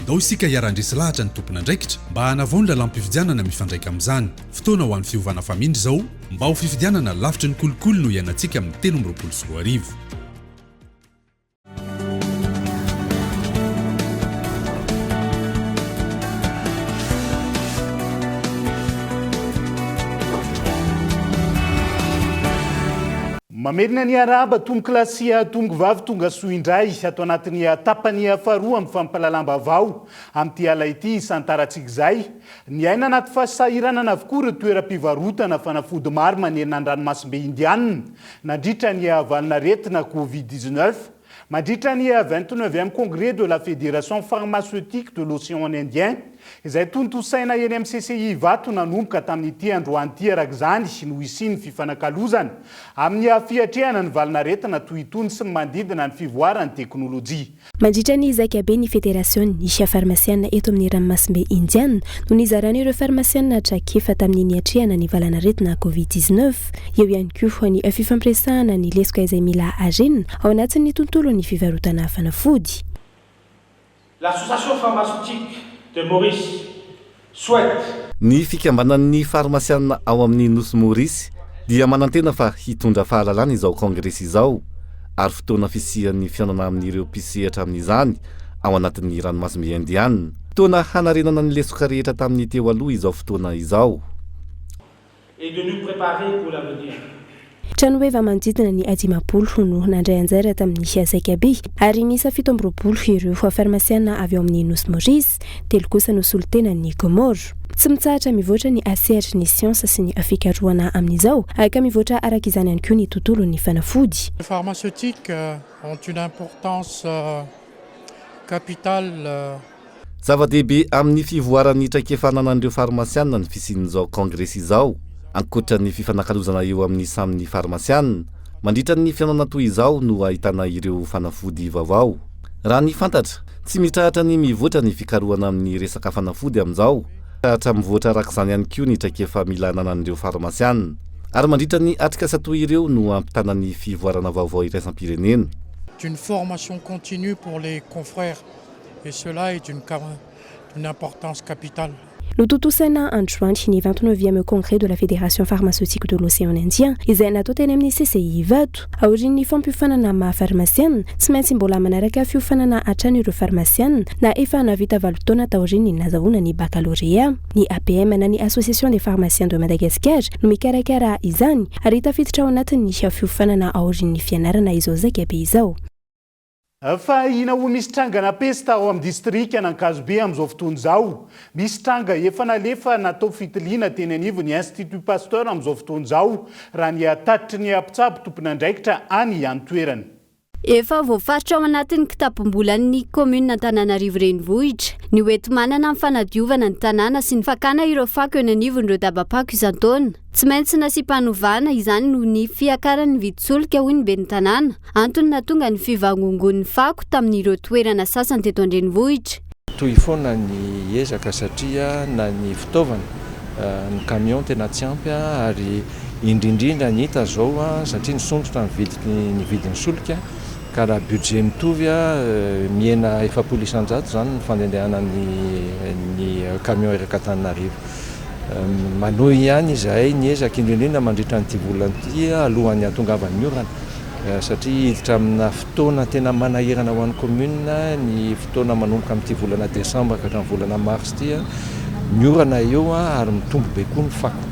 Ndao isika hiara-ndresy lahatra ny tompona andraikitra mba hanavao ny lalam-pifidianana mifandraika amin'izany. Fotoana ho an'ny fiovana famindry zao mba ho fifidianana lavitra ny kolokolo no ianantsika amin'ny 13 mamerina ny araba tonga klasia tonga vavy tonga soindray atao anatin'ny tapany faharoa amin'ny fampalalam-bavao amin'ity ala ity isantarantsika izay ny aina anaty fahasahiranana avokoa ireo toeram-pivarotana fanafody maro manerina ny ranomasimbe indianina nandritra ny valinaretina covid-19 mandritra ny 29e congrès de la fédération pharmaceutique de l'océan Indien izay tontosaina eny amin'ny CCI vato nanomboka tamin'ity androany araka izany no isiny fifanakalozana amin'ny fiatrehana ny valinaretina toy itony sy mandidina ny fivoarany teknôlôjia. Mandritra ny zakabe ny fédération isha pharmacienne eto amin'ny ranomasimbe indiana no nizarana ireo pharmacienne trakefa tamin'ny niatrehana ny valanaretina covid-19 eo ihany koa ny fifampiresahana ny lesoka izay mila arenina ao anatin'ny tontolon'ny fivarotana fanafody. L'association pharmaceutique de Maurice souhaite ny fikambanan'ny farmasiana ao amin'ny nosy Maurice dia manantena fa hitondra fahalalana izao kongresy izao ary fotoana fisian'ny fianana amin'ireo mpisehatra amin'izany ao anatin'ny ranomasimbe indiana fotoana hanarenana ny lesoka rehetra tamin'ny teo aloha izao fotoana izao et de nous préparer pour l'avenir. Trano hoe manodidina ny 10 no nandray anjara tamin'ny zakabe ary misy 17 ireo farmasiana avy ao amin'ny nosy Maurice, telo kosa no solotena ny Comores. Tsy mitsahatra mivoatra ny asehatry ny siansa sy ny fikarohana amin'izao ka mivoatra araka izany ihany koa ny tontolon'ny fanafody. Les pharmaceutiques ont une importance capitale. Zava-dehibe amin'ny fivoaran'ny traikefananan'ireo farmasiana ny fisian'izao kongresy izao. Ankoatra ny fifanakalozana eo amin'ny samin'ny farmasiana mandritra ny fianana toy izao no ahitana ireo fanafody vaovao. Raha ny fantatra tsy mitrahatra ny mivoatra ny fikarohana amin'ny resaka fanafody amin'izao trahatra mivoatra arak'izany ihany koa ny traikefa mila ananan'ireo farmasiana ary mandritra ny atrikasa toy ireo no ampitana ny fivoarana vaovao iraisam-pirenena. Une formation continue pour les confrères et cela est d'une importance capitale. No totosaina androany ny 29e congrès de la fédération pharmaceutique de l'océan Indien izay natao teny amin'ny CCI vato aorian'ny fampiofanana maha-farmasiana tsy maintsy mbola manaraka fiofanana hatrany ireo farmasiana na efa navita 7 taona taoriany nazahoana ny baccalauréat. Ny APM na ny association des pharmaciens de Madagascar no mikarakara izany ary tafiditra ao anatin'ny fiofanana aorian'ny fianarana izao zakabe izao. Fa ina ho misy trangana pesta ao amin'ny distrika Ankazobe amin'izao fotoana izao. Misy tranga efa nalefa natao fitiliana teny anivon'ny Institut Pasteur amin'izao fotoana izao raha ny tatitry ny ampitsabo tompona andraikitra any toerana. Efa voafaritra ao anatin'ny kitapom-bolan'ny commune Antananarivo renivohitra ny hoentomanana amin'ny fanadiovana ny tanàna sy ny fakana ireo fako eny anivon'ireo dabapako isan-taona. Tsy maintsy nasimpanovana izany no ny fiakaran'ny viditsolika hoy ny ben'ny tanàna antony nahatonga ny fivangongon'ny fako tamin'ireo toerana sasany teto an-drenivohitra. Toy foana ny ezaka satria na ny fitaovana ny camion tena tsy ampy ary indrindrindra ny hita zao satria nisondrotra ny vidin'ny solika ka raha budget mitovy miena 700 zany ny fandendehana ny camion eraka Antananarivo. Manohy ihany izahay ny ezaka indrindrindra mandritra nyity volana ity alohan'ny hatongavan'ny orana satria hiditra amina fotoana tena manahirana ho an'ny commune ny fotoana manomboka amin'ity volana Desambra ka hatramin'ny volana Mars ity ny orana eo ary mitombo be koa ny fako.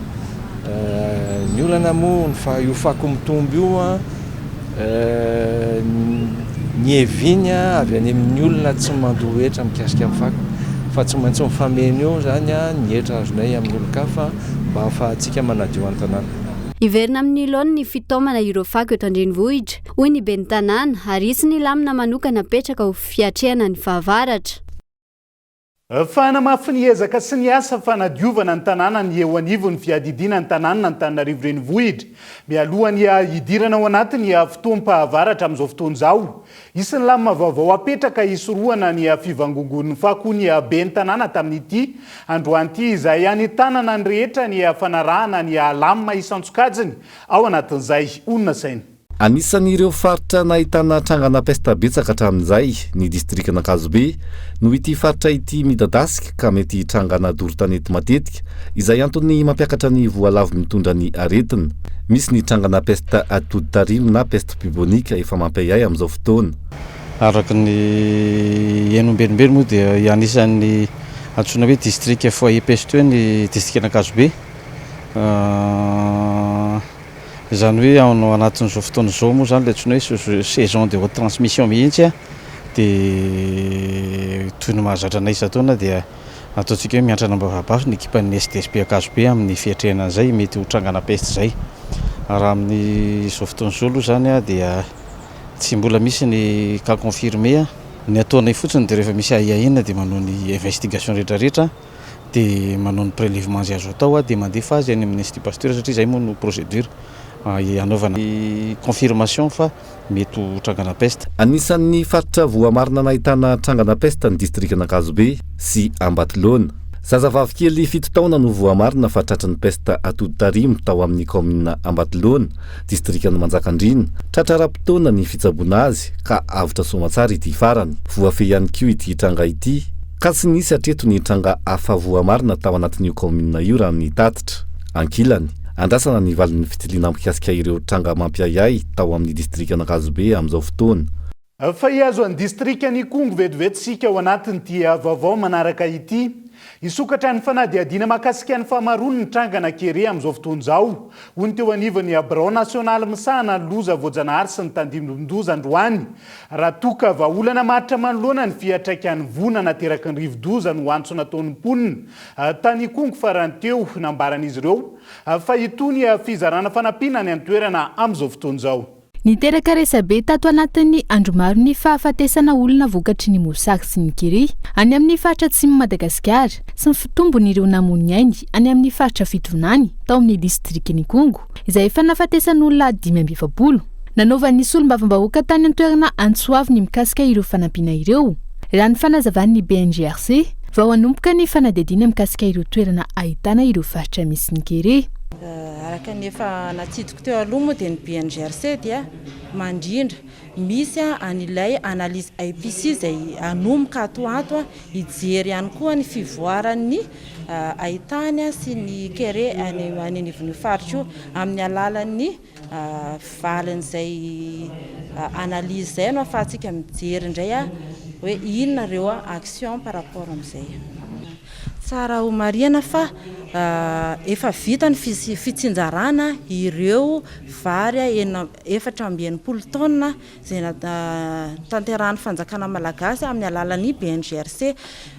Ny olana moa io fako mitombo io ny eviny avy any amin'ny olona tsy mandohetra mikasika amin'ny fako fa tsy maintsy mifameny eo zany ny hetra azonay amin'ny olon-kafa mba ahafahantsika manadio any tanàna. Iverina amin'ny laona ny fitaomana ireo fako eto an-drenivohitra hoy ny ben'ny tanàna ary isy ny lamina manokana apetraka ho fiatrehana ny fahavaratra. Fanamafy ny ezaka sy ny asa fanadiovana ny tanàna ny eo anivon'ny fiadidina ny tanàna ny Antananarivo renivohitra mialohan'ny hidirana ao anatin'ny fotoam-pahavaratra amin'izao fotoana izao. Isy ny lamina vaovao apetraka hisorohana ny fivangongon'ny fako ny ben'ny tanàna tamin'ity androan'ity izay anitanana ny rehetra ny fanarahana ny lamina isan-tsokajiny ao anatin'izay onona saina. Anisan'ireo faritra nahitana trangana pesta betsaka hatramin'izay ny distrika Ankazobe no ity faritra ity midadasika ka mety trangana dorotanety matetika izay antony mampiakatra ny voalavo mitondra ny aretina. Misy ny trangana pesta atody tarimo na pesta bubonique efa mampiayay amin'izao fotoana. Araka ny enombelombelo moa dia anisan'ny antsoina hoe distrika foyer pesteux ny distrika Ankazobe. zany hoe ao anatin'izao fotoana izao moa zany le antsona hoe saison de haute transmission mihitsy a dia toy ny mahazatra anay isataona dia ataontsika hoe miantrana ambavabafy ny ekipan'ny SDSP Akazobe amin'ny fiatreana izay mety ho trangana peste izay. Raha amin'izao fotoana izao aloha zany a dia tsy mbola misy ny cas confirmé a. Ny ataonay fotsiny dia rehefa misy ahiahina dia manao ny investigation rehetrarehetra dia manao ny prélèvement zay azo atao a dia mandefa azy any amin'ny Institut Pasteur satria izay moa no procédure anaovana confirmation fa mety ho trangana peste. Anisan'ny faritra voamarina nahitana trangana peste ny distrikna Akazobe sy Ambatolaona. Zazavavy kely 7 taona no voamarina fa tratran'ny peste atody tarimo tao amin'ny commune Ambatolaona, distrikna Manjakandriana. Tratra rapitaona ny fitsaboana azy ka avotra soamatsara ity farany. Voafehy ihany koa ity tranga ity ka tsy nisy hatreto ny tranga hafa voamarina tao anatin'io commune io raha ny tatitra. Ankilany andrasana ny valin'ny fitiliana mikasika ireo tranga mampiayay tao amin'ny distrikna Akazobe amin'izao fotoana. Fa iazo an'ny distrikany Kongo vetivetsika ao anatin'ity vaovao manaraka ity. Isokatra ny fanadihadiana mahakasika ny fahamaroany ny trangana kere amin'izao fotoana izao. Hoy teo anivon'ny Bron nasionaly misahana ny loza voajanahary sy ny tandimondondoza androany. Raha toka vahaolana mahatra manoloana ny fiatraikan'ny vona nateraky ny rivodoza no antso nataon'ny mponina. Tany Kongo farany teo nambaran'izy ireo fa itony fizarana fanampiana ny antoerana amin'izao fotoana izao. Niteraka resabe tato anatin'ny andro maro ny fahafatesana olona vokatry ny Mosaky sy ny Kiri any amin'ny faritra atsimo Madagasikara sy ny fitombon'ireo namony ainy any amin'ny faritra Fitonany tao amin'ny distrikny Kongo izay efa nafatesan'olona 570. Nanaovan'ny solombavambahoaka tany an-toerana Antsoavy ny mikasika ireo fanampiana ireo. Raha ny fanazavan'ny BNGRC vao hanompoka ny fanadihadiana mikasika ireo toerana ahitana ireo faritra misy ny Kiri. Araka ny efa natsidiko teo aloha moa dia ny BNGRC dia mandrindra misy an'ilay analyse IPC izay anomboka atoato hijery ihany koa ny fivoaran'ny ahitany sy ny kere any anivon'ny faritra io amin'ny alalan'ny valin'izay analyse izay no ahafahantsika mijery indray hoe inona ireo action par rapport amin'izay. Tsara ho marihana fa efa vita ny fitsinjarana ireo vary 480 taona izay tanterahany fanjakana malagasy amin'ny alalan'ny BNGRC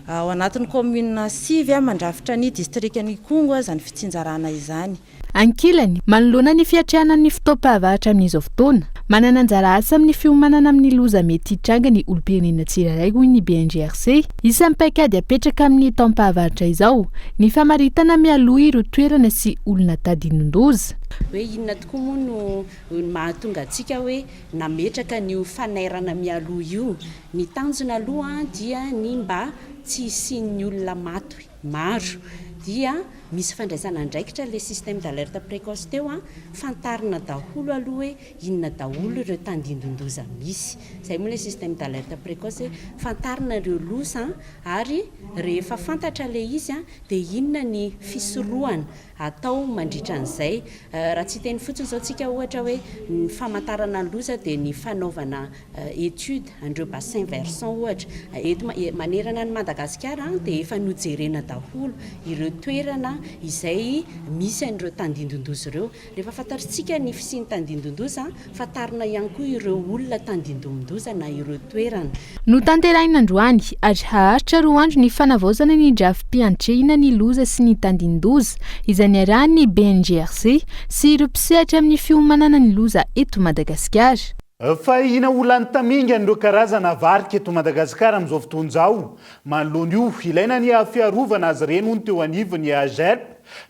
ao anatin'ny commune 5 mandrafitra ny distrikny Kongo izany fitsinjarana izany. Ankilany manoloana ny fiatrehana ny fitoam-pahavaratra amin'izao fotoana manana anjara asa amin'ny fiomanana amin'ny loza mety hitranga ny olom-pirenena tsirairay hoy ny BNGRC. Isan'ny paikady apetraka amin'ny taom-pahavaratra izao ny famaritana mialoha ireo toerana sy olona tadinon-doza. Hoe inona tokoa moa no mahatonga antsika hoe nametraka ny fanairana mialoha io. Ny tanjona aloha dia ny mba tsy hisian'ny olona maty maro dia misy fandraisana andraikitra le système d'alerte précoce teo fantarina daholo aloha hoe inona daholo ireo tandindondoza misy. Izay moa le système d'alerte précoce fantarina ireo loza ary rehefa fantatra le izy dia inona ny fisorohana atao mandritra an'izay. Raha tsy teny fotsiny izao tsika ohatra hoe ny famantarana ny loza dia ny fanaovana étude andreo bassin versant ohatra. Eto manerana ny Madagasikara dia efa nojerena daholo ireo toerana izay misy an'ireo tandindondoza ireo. Rehefa fantatritsika ny fisian'ny tandindondoza fantarina ihany koa ireo olona tandindondoza na ireo toerana. No tanterahina androany ary haharitra 2 andro ny fanavaozana ny drafim-piantrehina ny loza sy ny tandindondoza izay niarahan'ny BNGRC sy ireo mpisehatra amin'ny fiomanana ny loza eto Madagasikara. Fa ina olana taminga an'ireo karazana varika eto Madagasikara amin'izao fotoana izao. Manoloana io ilaina ny fiarovana azy ireny hoy teo anivon'ny GERP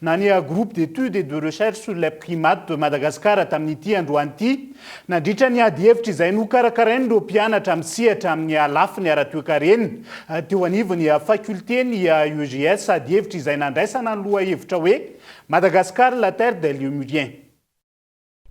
na ny groupe d'études et de recherche sur les primates de Madagascar tamin'ity androany ity. Nandritra ny ady hevitra izay no karakarainy ireo mpianatra misehatra amin'ny lafiny ara-toekarena teo anivon'ny faculté-ny UGS ady hevitra izay nandraisana ny loha hevitra hoe Madagascar la terre des lémuriens.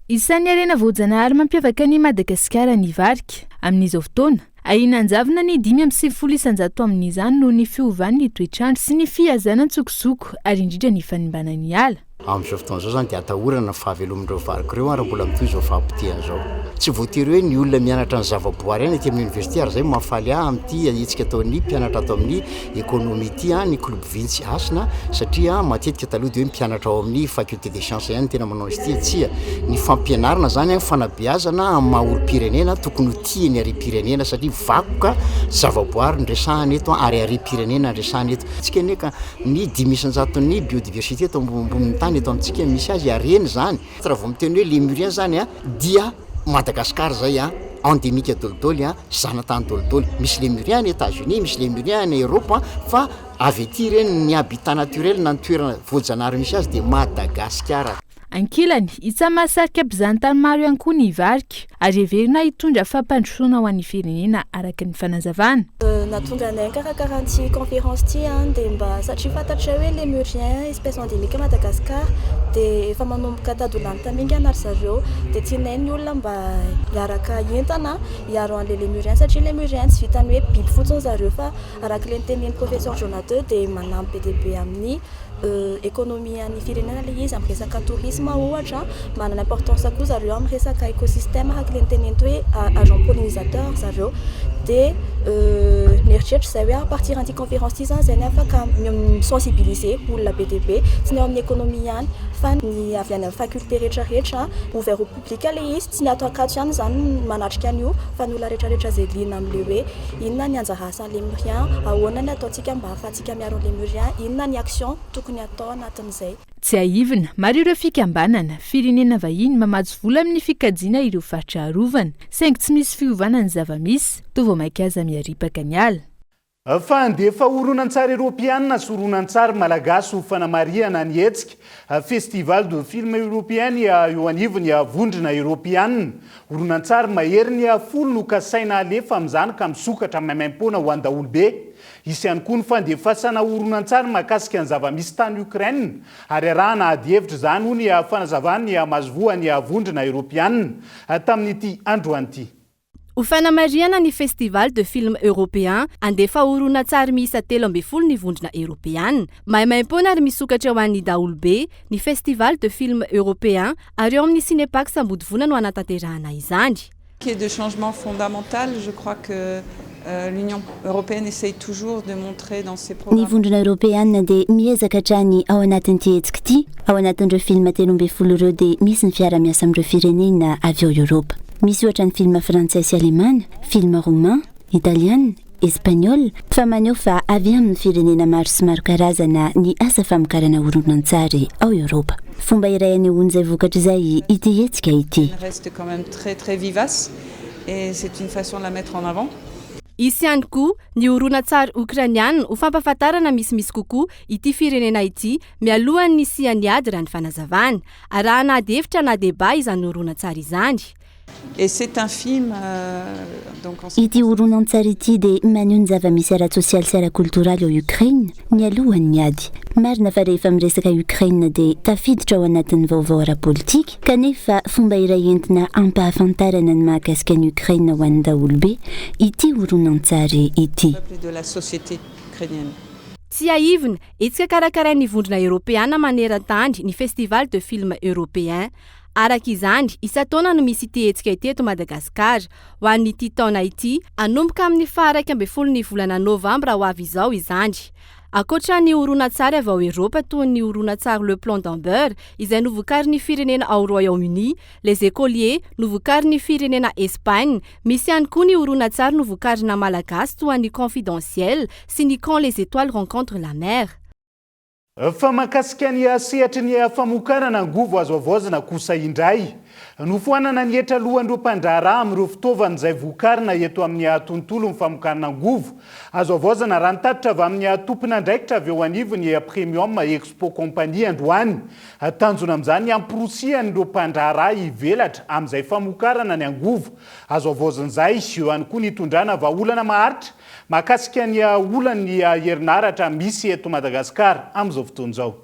Isan'ny harena voajanahary mampiavaka ny Madagasikara ny varika amin'izao fotoana ahinanjavina ny 550 amin'izany noho ny fiovan'ny toetrandro sy ny fihazana tsokosoko ary indrindra ny fanimbanan'ny ala. amin'izao fotoana zao zany dia atahorana fahavelomindreo valiko ireo raha mbola mitoy izao fahampitian'izao tsy voatery hoe ny olona mianatra ny zavaboary any aty amin'ny université ary zay mahafaly amin'ity hetsika ataon'ny mpianatra ato amin'ny économie ity ny club ville tsy asina satria matetika taloha dia hoe mpianatra ao amin'ny faculté des sciences ihany tena manao izy ity tsia ny fampianarana zany fanabeazana amin'ny maha-olo-pirenena tokony ho tiany ary-pirenena satria vakoka zavaboary ndresahany eto ary ary-pirenena ndresahany eto tsika neka ny 10,000 biodiversité eto ambonin'ny tany eto amintsika misy azy areny zany raha vao miteny hoe lémurien zany dia Madagascar zay endémique dolidoly zanatany dolidoly misy lémurien ny États-Unis misy lémurien ny Europe fa avy ety reny ny habitat naturel na ny toerana voajanahary misy azy dia Madagascar. Ankilany itsa mahasarika mpizahatany maro ihany koa ny hivarika ary heverina hitondra fampandrosoana ho an'ny firenena araka ny fanazavana. Natonga anay karakarahan'ity conférence ty dia mba satria fantatra hoe lémurien espèce endémique Madagascar dia efa manomboka tadolany taminga ary zareo dia tianay ny olona mba hiaraka entana hiaro an'ilay lémurien satria lémurien tsy vitany hoe biby fotsiny zareo fa araka ilay nitenen'ny professeur Jonathan dia manampy be dia be amin'ny économie ny firenena le izy amin'ny resaka tourisme ohatra manana importance koa zareo amin'ny resaka écosystème araka ilay nitenenty hoe agent pollinisateur zareo dia mieritreritra zay hoe à partir an'ity conférence ty zany zay ny afaka sensibiliser olona be dia be tsy ny ao amin'ny économie ihany fa ny avy any amin'ny faculté rehetrarehetra ouvert au public le izy tsy ny atao akato ihany zany manatrika an'io fa ny olona rehetrarehetra zay liana amin'le hoe inona ny anjara asan'ny lémurien ahoana ny ataontsika mba ahafahantsika miaro ny lémurien inona ny action tokony atao anatin'izay. Tsy aivina maro ireo fikambanana firenena vahiny mamajo vola amin'ny fikajiana ireo faritra arovana saingy tsy misy fiovana ny zava-misy toa vao mainka aza miaripaka ny ala. Fa andefa horonan-tsary européenne sy horonan-tsary malagasy ho fanamariana ny hetsika festival de film européen eo anivony vondrona européenne horonan-tsary mahery ny folo no kasaina alefa amin'izany ka misokatra maimaim-poana ho an-daolobe. Isy ihany koa ny fandefasana horonan-tsary mahakasika ny zava-misy tany Ukraine ary arahana ady hevitra zany ho ny fanazavany ny mazovoany vondrona européenne tamin'ity androanyity. Ho fanamariana ny festival de film européen andefa horonan-tsary miisa 13 ny vondrona européenne maimaim-poana ary misokatra ho an'ny daolobe ny festival de film européen ary eo amin'ny Cinéparc Sambodivona no anatanterahana izany. Qui est de changement fondamental, je crois que l'Union européenne essaye toujours de montrer dans ses programmes. Ny vondrona européenne dia miezaka hatrany ao anatin'ity hetsika ity ao anatin'ireo film 13 ireo dia misy ny fiara-miasa amin'ireo firenena avy ao Europa. Misy ohatra ny film frantsay sy alemana, film roumain, italiana, espagnol fa maneho fa avy amin'ny firenena maro sy maro karazana ny asa famokarana horonan-tsary ao Europa. Fomba iray anehoany izay vokatra izay ity hetsika ity. Elle reste quand même très très vivace et c'est une façon de la mettre en avant. Isy ihany koa ny horonan-tsary ukrainiana ho fampahafantarana misimisy kokoa ity firenena ity mialohan'ny nisiany ady raha ny fanazavana arahana ady hevitra na débat izany horonan-tsary izany. Et c'est un film ity horonan-tsary ity dia maneho ny zava-misy ara-tsosialy sy ara-kultoraly ao Ukraine ny alohan'ny ady. Marina fa rehefa miresaka Ukraine dia tafiditra ao anatin'ny vaovao ara-politika kanefa fomba iray entina ampahafantarana ny mahakasika ny Ukraine ho an'ny daolobe ity horonan-tsary ity. De la société ukrainienne. Tsy aivina etsika karakarain'ny vondrona européana maneran-tany ny festival de film européen. Araka izany, isa-taona no misy ity hetsika ity eto Madagasikara. Ho an'ity taona ity, anomboka amin'ny 12 ny volana Novambra ho avy izao izany. Akoatra ny horonan-tsary avy ao Europa toy ny horonan-tsary Le Plan d'Amber izay novokarin'ny firenena ao Royaume-Uni, Les Écoliers novokarin'ny firenena Espagne, misy ihany koa ny horonan-tsary novokarina malagasy toy ny Confidentiel sy ny Quand les étoiles rencontrent la mer. Fa mahakasika ny sehatry ny famokarana angovo azo avozana kosa indray nofoanana ny etra lohan'ireo mpandraharaha amin'ireo fitaovana izay vokarina eto amin'ny tontolo ny famokarana angovo azo avozana raha nitatitra avy amin'ny tompona andraikitra avy eo anivo ny Premium Expo Compagnie androany tanjona amin'izany ampirosihan'ireo mpandraharaha hivelatra amin'izay famokarana ny angovo azo avozana izay eo ihany koa nitondrana vahaolana maharitra mahakasika ny olany herinaratra misy eto Madagasikara amin'izao fotoana izao.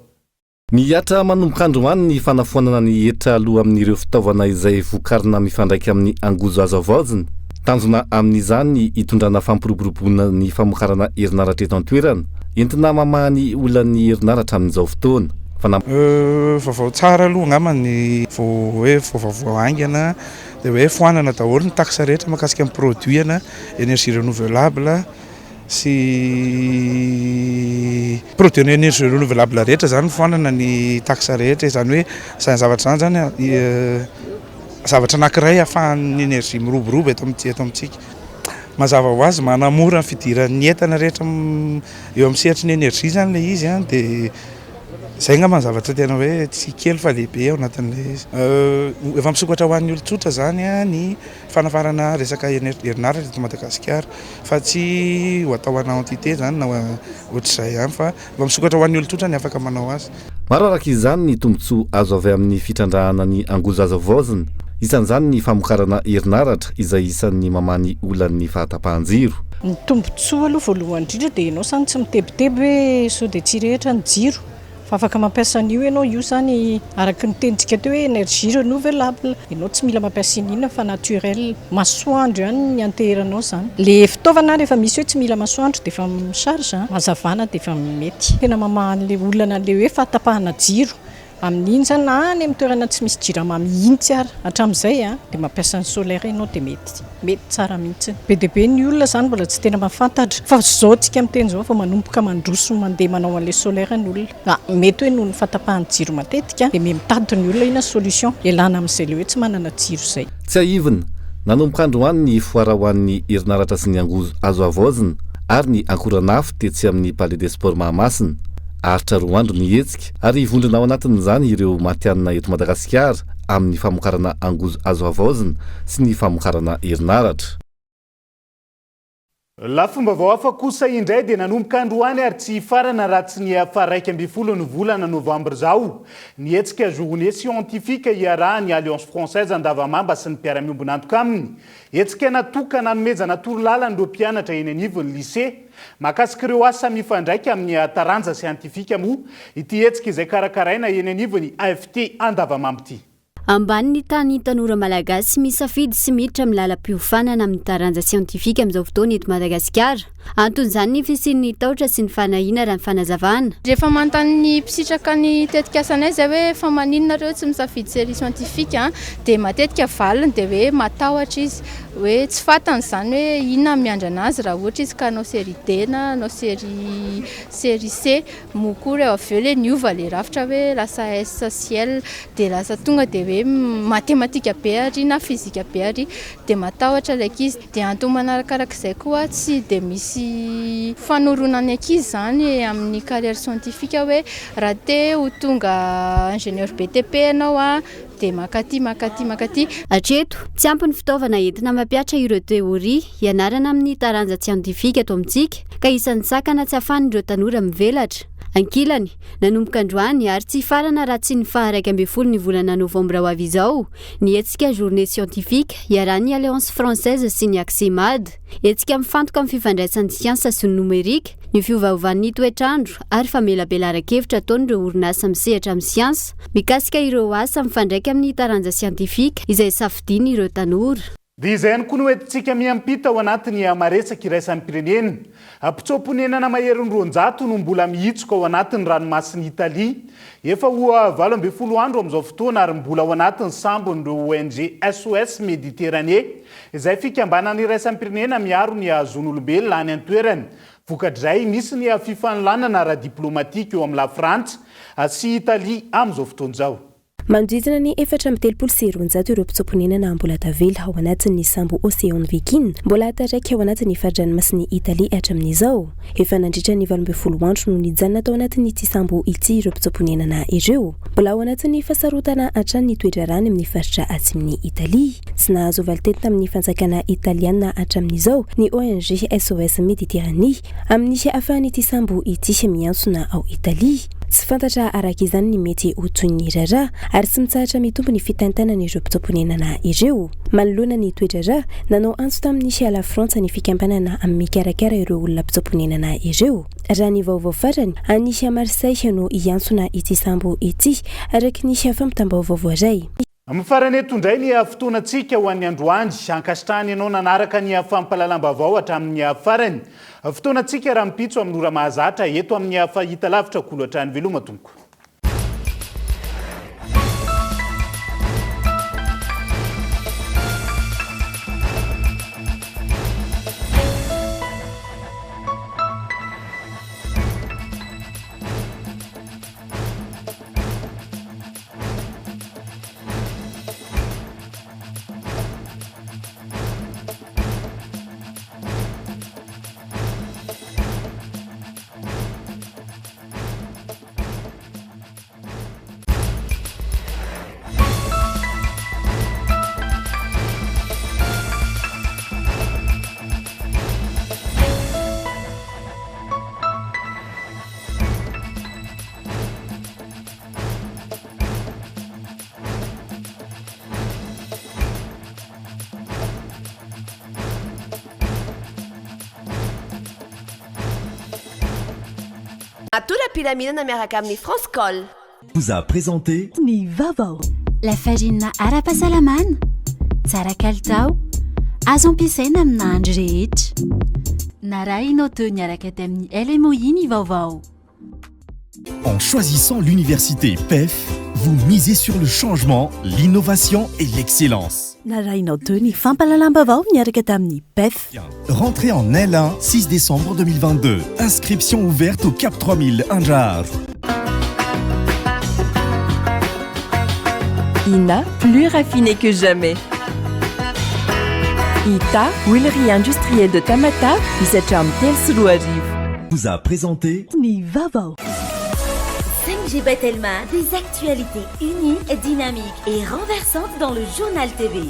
Niatra manomboka androany ny fanafoanana ny hetra aloha amin'ireo fitaovana izay vokarina mifandraika amin'ny angozo azo avozana. Tanjona amin'izany ny hitondrana fampiroboroboana ny famokarana herinaratra eto an-toerana entina mamahany olany herinaratra amin'izao fotoana. vaovao tsara aloha angambany hoe vaovao aingana dia hoe foanana daholo ny taxe rehetra mahakasika amin'ny produit-ana énergie renouvelable sy produit ny énergie renouvelable rehetra zany foanana ny taxe rehetra zany hoe zany zavatra zany zavatra anankiray ahafahan'ny énergie miroborobo eto amintsika mazava ho azy manamora ny fidiran'ny entana rehetra eo amin'ny sehatry ny énergie zany le izy dia zay ngamba ny zavatra tena hoe tsy kely fa lehibe ao anatin'le izy efa misokatra ho an'ny olon-tsotra zany ny fanafarana resaka herinaratra eto Madagasikara fa tsy ho atao ana entité zany na ohatr'izay ihany fa efa misokatra ho an'ny olon-tsotra ny afaka manao azy. Maro araka izany ny tombontsoa azo avy amin'ny fitrandrahana ny angozo azo vaozina isan'izany ny famokarana herinaratra izay isan'ny mamany olan'ny fahatapahan-jiro. Ny tombontsoa aloha voalohany indrindra dia ianao zany tsy mitebiteby hoe sao dia tsy rehetra ny jiro fa afaka mampiasa an'io ianao io zany araka ny tenitsika teo hoe énergie renouvelable ianao tsy mila mampiasa inona fa naturel masoandro ihany ny anteheranao zany le fitaovana rehefa misy hoe tsy mila masoandro dia efa misarge mazavana dia efa mety tena mamahan'le olana le hoe fahatapahana jiro amin'iny zany na any amin'ny toerana tsy misy jirama mihitsy ara hatramin'izay dia mampiasa ny solaire ianao dia mety tsara mihitsy be dia be ny olona zany mbola tsy tena mahafantatra fa zao tsika amin'ny teny zao fa manomboka mandroso mandeha manao an'le solaire ny olona mety hoe noho ny fahatapahany jiro matetika dia mitady ny olona ina solution ialana amin'izay le hoe tsy manana jiro zay tsy aivina nanomboka androany ny foara ho an'ny herinaratra sy ny angozo azo avaozina ary ny ankoranafo tetsy amin'ny palais des sports Mahamasina aritra roa andro ny hetsika ary ivondrona ao anatin'izany ireo matianina eto Madagasikara amin'ny famokarana angozo azo avaozina sy ny famokarana herinaratra. Lafombavao hafa kosa indray dia nanomboka androany ary tsy farana raha tsy ny faraika ambin'ny folo ny volana novambra zao nihetsika journée scientifique iarahany Alliance Française andavamamba sy ny mpiara-miombona antoka aminy hetsika natokana hanomezana torolalana ireo mpianatra eny anivon'ny lycée mahakasika ireo asa mifandraika amin'ny taranja siantifika moa ity hetsika izay karakaraina eny anivon'ny AFT andavamamba ity. Ambany tany tanora malagasy misafidy sy miditra amin'ny lalam-piofanana amin'ny taranja siantifika amin'izao fotoana eto Madagasikara. Anton'izany ny fisian'ny tahotra sy ny fanahina raha ny fanazavana. Rehefa manontany ny mpisitsaka ny tetika asanay zay hoe fa maninonareo tsy misafidy série siantifika dia matetika valiny dia hoe matahotra izy hoe tsy fantany zany hoe inona miandra anazy raha ohatra izy ka anao série D na anao série C mokoa eo avy eo le niova le rafitra hoe lasa SCL dia lasa tonga dia hoe matematika be ary na fizika be ary dia matahotra ilay ankizy dia antony manarakarak'izay koa tsy dia misy fanorona ny ankizy zany amin'ny carrière scientifique hoe raha te ho tonga ingénieur BTP ianao dia makaty. Hatreto tsy ampy ny fitaovana entina mampiatra ireo teoria ianarana amin'ny taranja siantifika ato amintsika ka isan'ny sakana tsy ahafahan'ireo tanora mivelatra. Ankilany nanomboka androany ary tsy farana raha tsy ny faha-raika ambin'ny folo ny volana novambra ho avy izao nihetsika journée scientifique iarahan'ny Alliance Française sy ny AXEMAD hetsika mifantoka amin'ny fifandraisan'ny siansa sy ny nomerika ny fiovaovan'ny toetrandro ary famelabelan-kevitra ataon'ireo orinasa misehatra amin'ny siansa mikasika ireo asa mifandraika amin'ny taranja siantifika izay safidiany ireo tanora. Dia izay ihany koa no entintsika miampita ao anatin'ny maresaka iraisan'ny pirenena. Ampitsoponenana maherin'ny 200 no mbola mihitsoka ao anatin'ny ranomasin'i Italia. Efa ho 12 andro amin'izao fotoana ary mbola ao anatin'ny sambon'ireo ONG SOS Méditerranée izay fikambanany iraisan'ny pirenena miaro ny zon'olombelona any an-toerany. Vokatr'izay misy ny fifanlanana ara-diplomatika eo amin'ny la Frantsa sy Italia amin'izao fotoana izao. Manodidina ny 4.700 ireo mpitsoponenana mbola tavela ao anatin'ny sambo Océan Viking mbola taraiky ao anatin'ny faridranomasin'i Italia hatramin'izao. Efa nandritra ny 12 andro no nijanona tao anatin'ity sambo ity ireo mpitsoponenana ireo. Mbola ao anatin'ny fasarotana hatrany toedra rany amin'ny faritra atsimon'ny Italia. Sy nahazo valiteny tamin'ny fanjakana italiana hatramin'izao ny ONG SOS Méditerranée amin'ny ahafahan'ity sambo ity miantsona ao Italia. Tsy fantatra araka izany ny mety ho toy ny rara ary tsy mitsahatra mitombo ny fitantanana ireo mpitsoponenana ireo. Manoloana ny toedrara nanao antso tamin'ny ala Frantsa ny fikambanana amin'ny mikarakara ireo olona mpitsoponenana ireo. Raha ny vaovao farany anisy Marseille no iantsona ity sambo ity araka ny fampitam-baovao voaray. Amin'ny farany eto indray ny fotoanantsika ho an'ny androany ankasitrahany ianao nanaraka ny fampalalam-baovao hatramin'ny farany. Fotoanantsika raha mipitso amin'ny ora mahazatra eto amin'ny fahita lavitra kolo hatrany veloma tompoko. Atura pyramide namiaraka amin'ny Francecol. Vous a présenté Ny vaovao. Lafarina ara-pahasalamana, tsara kalitao, azo ampiasaina amina andro rehetra. Narahinao teo niaraka tamin'ny LMOI ny vaovao. En choisissant l'université PEF, vous misez sur le changement, l'innovation et l'excellence. Narahinao teo ny fampalalam-baovao niaraka tamin'ny PEF. Rentrée en L1, 6 décembre 2022. Inscription ouverte au Cap 3000 Andjar. INA, plus raffiné que jamais. ITA, huilerie industrielle de Tamata, Isacham Telsruariv. Vous a présenté Ny vaovao. 5G Batelma, des actualités uniques, dynamiques et renversantes dans le journal TV.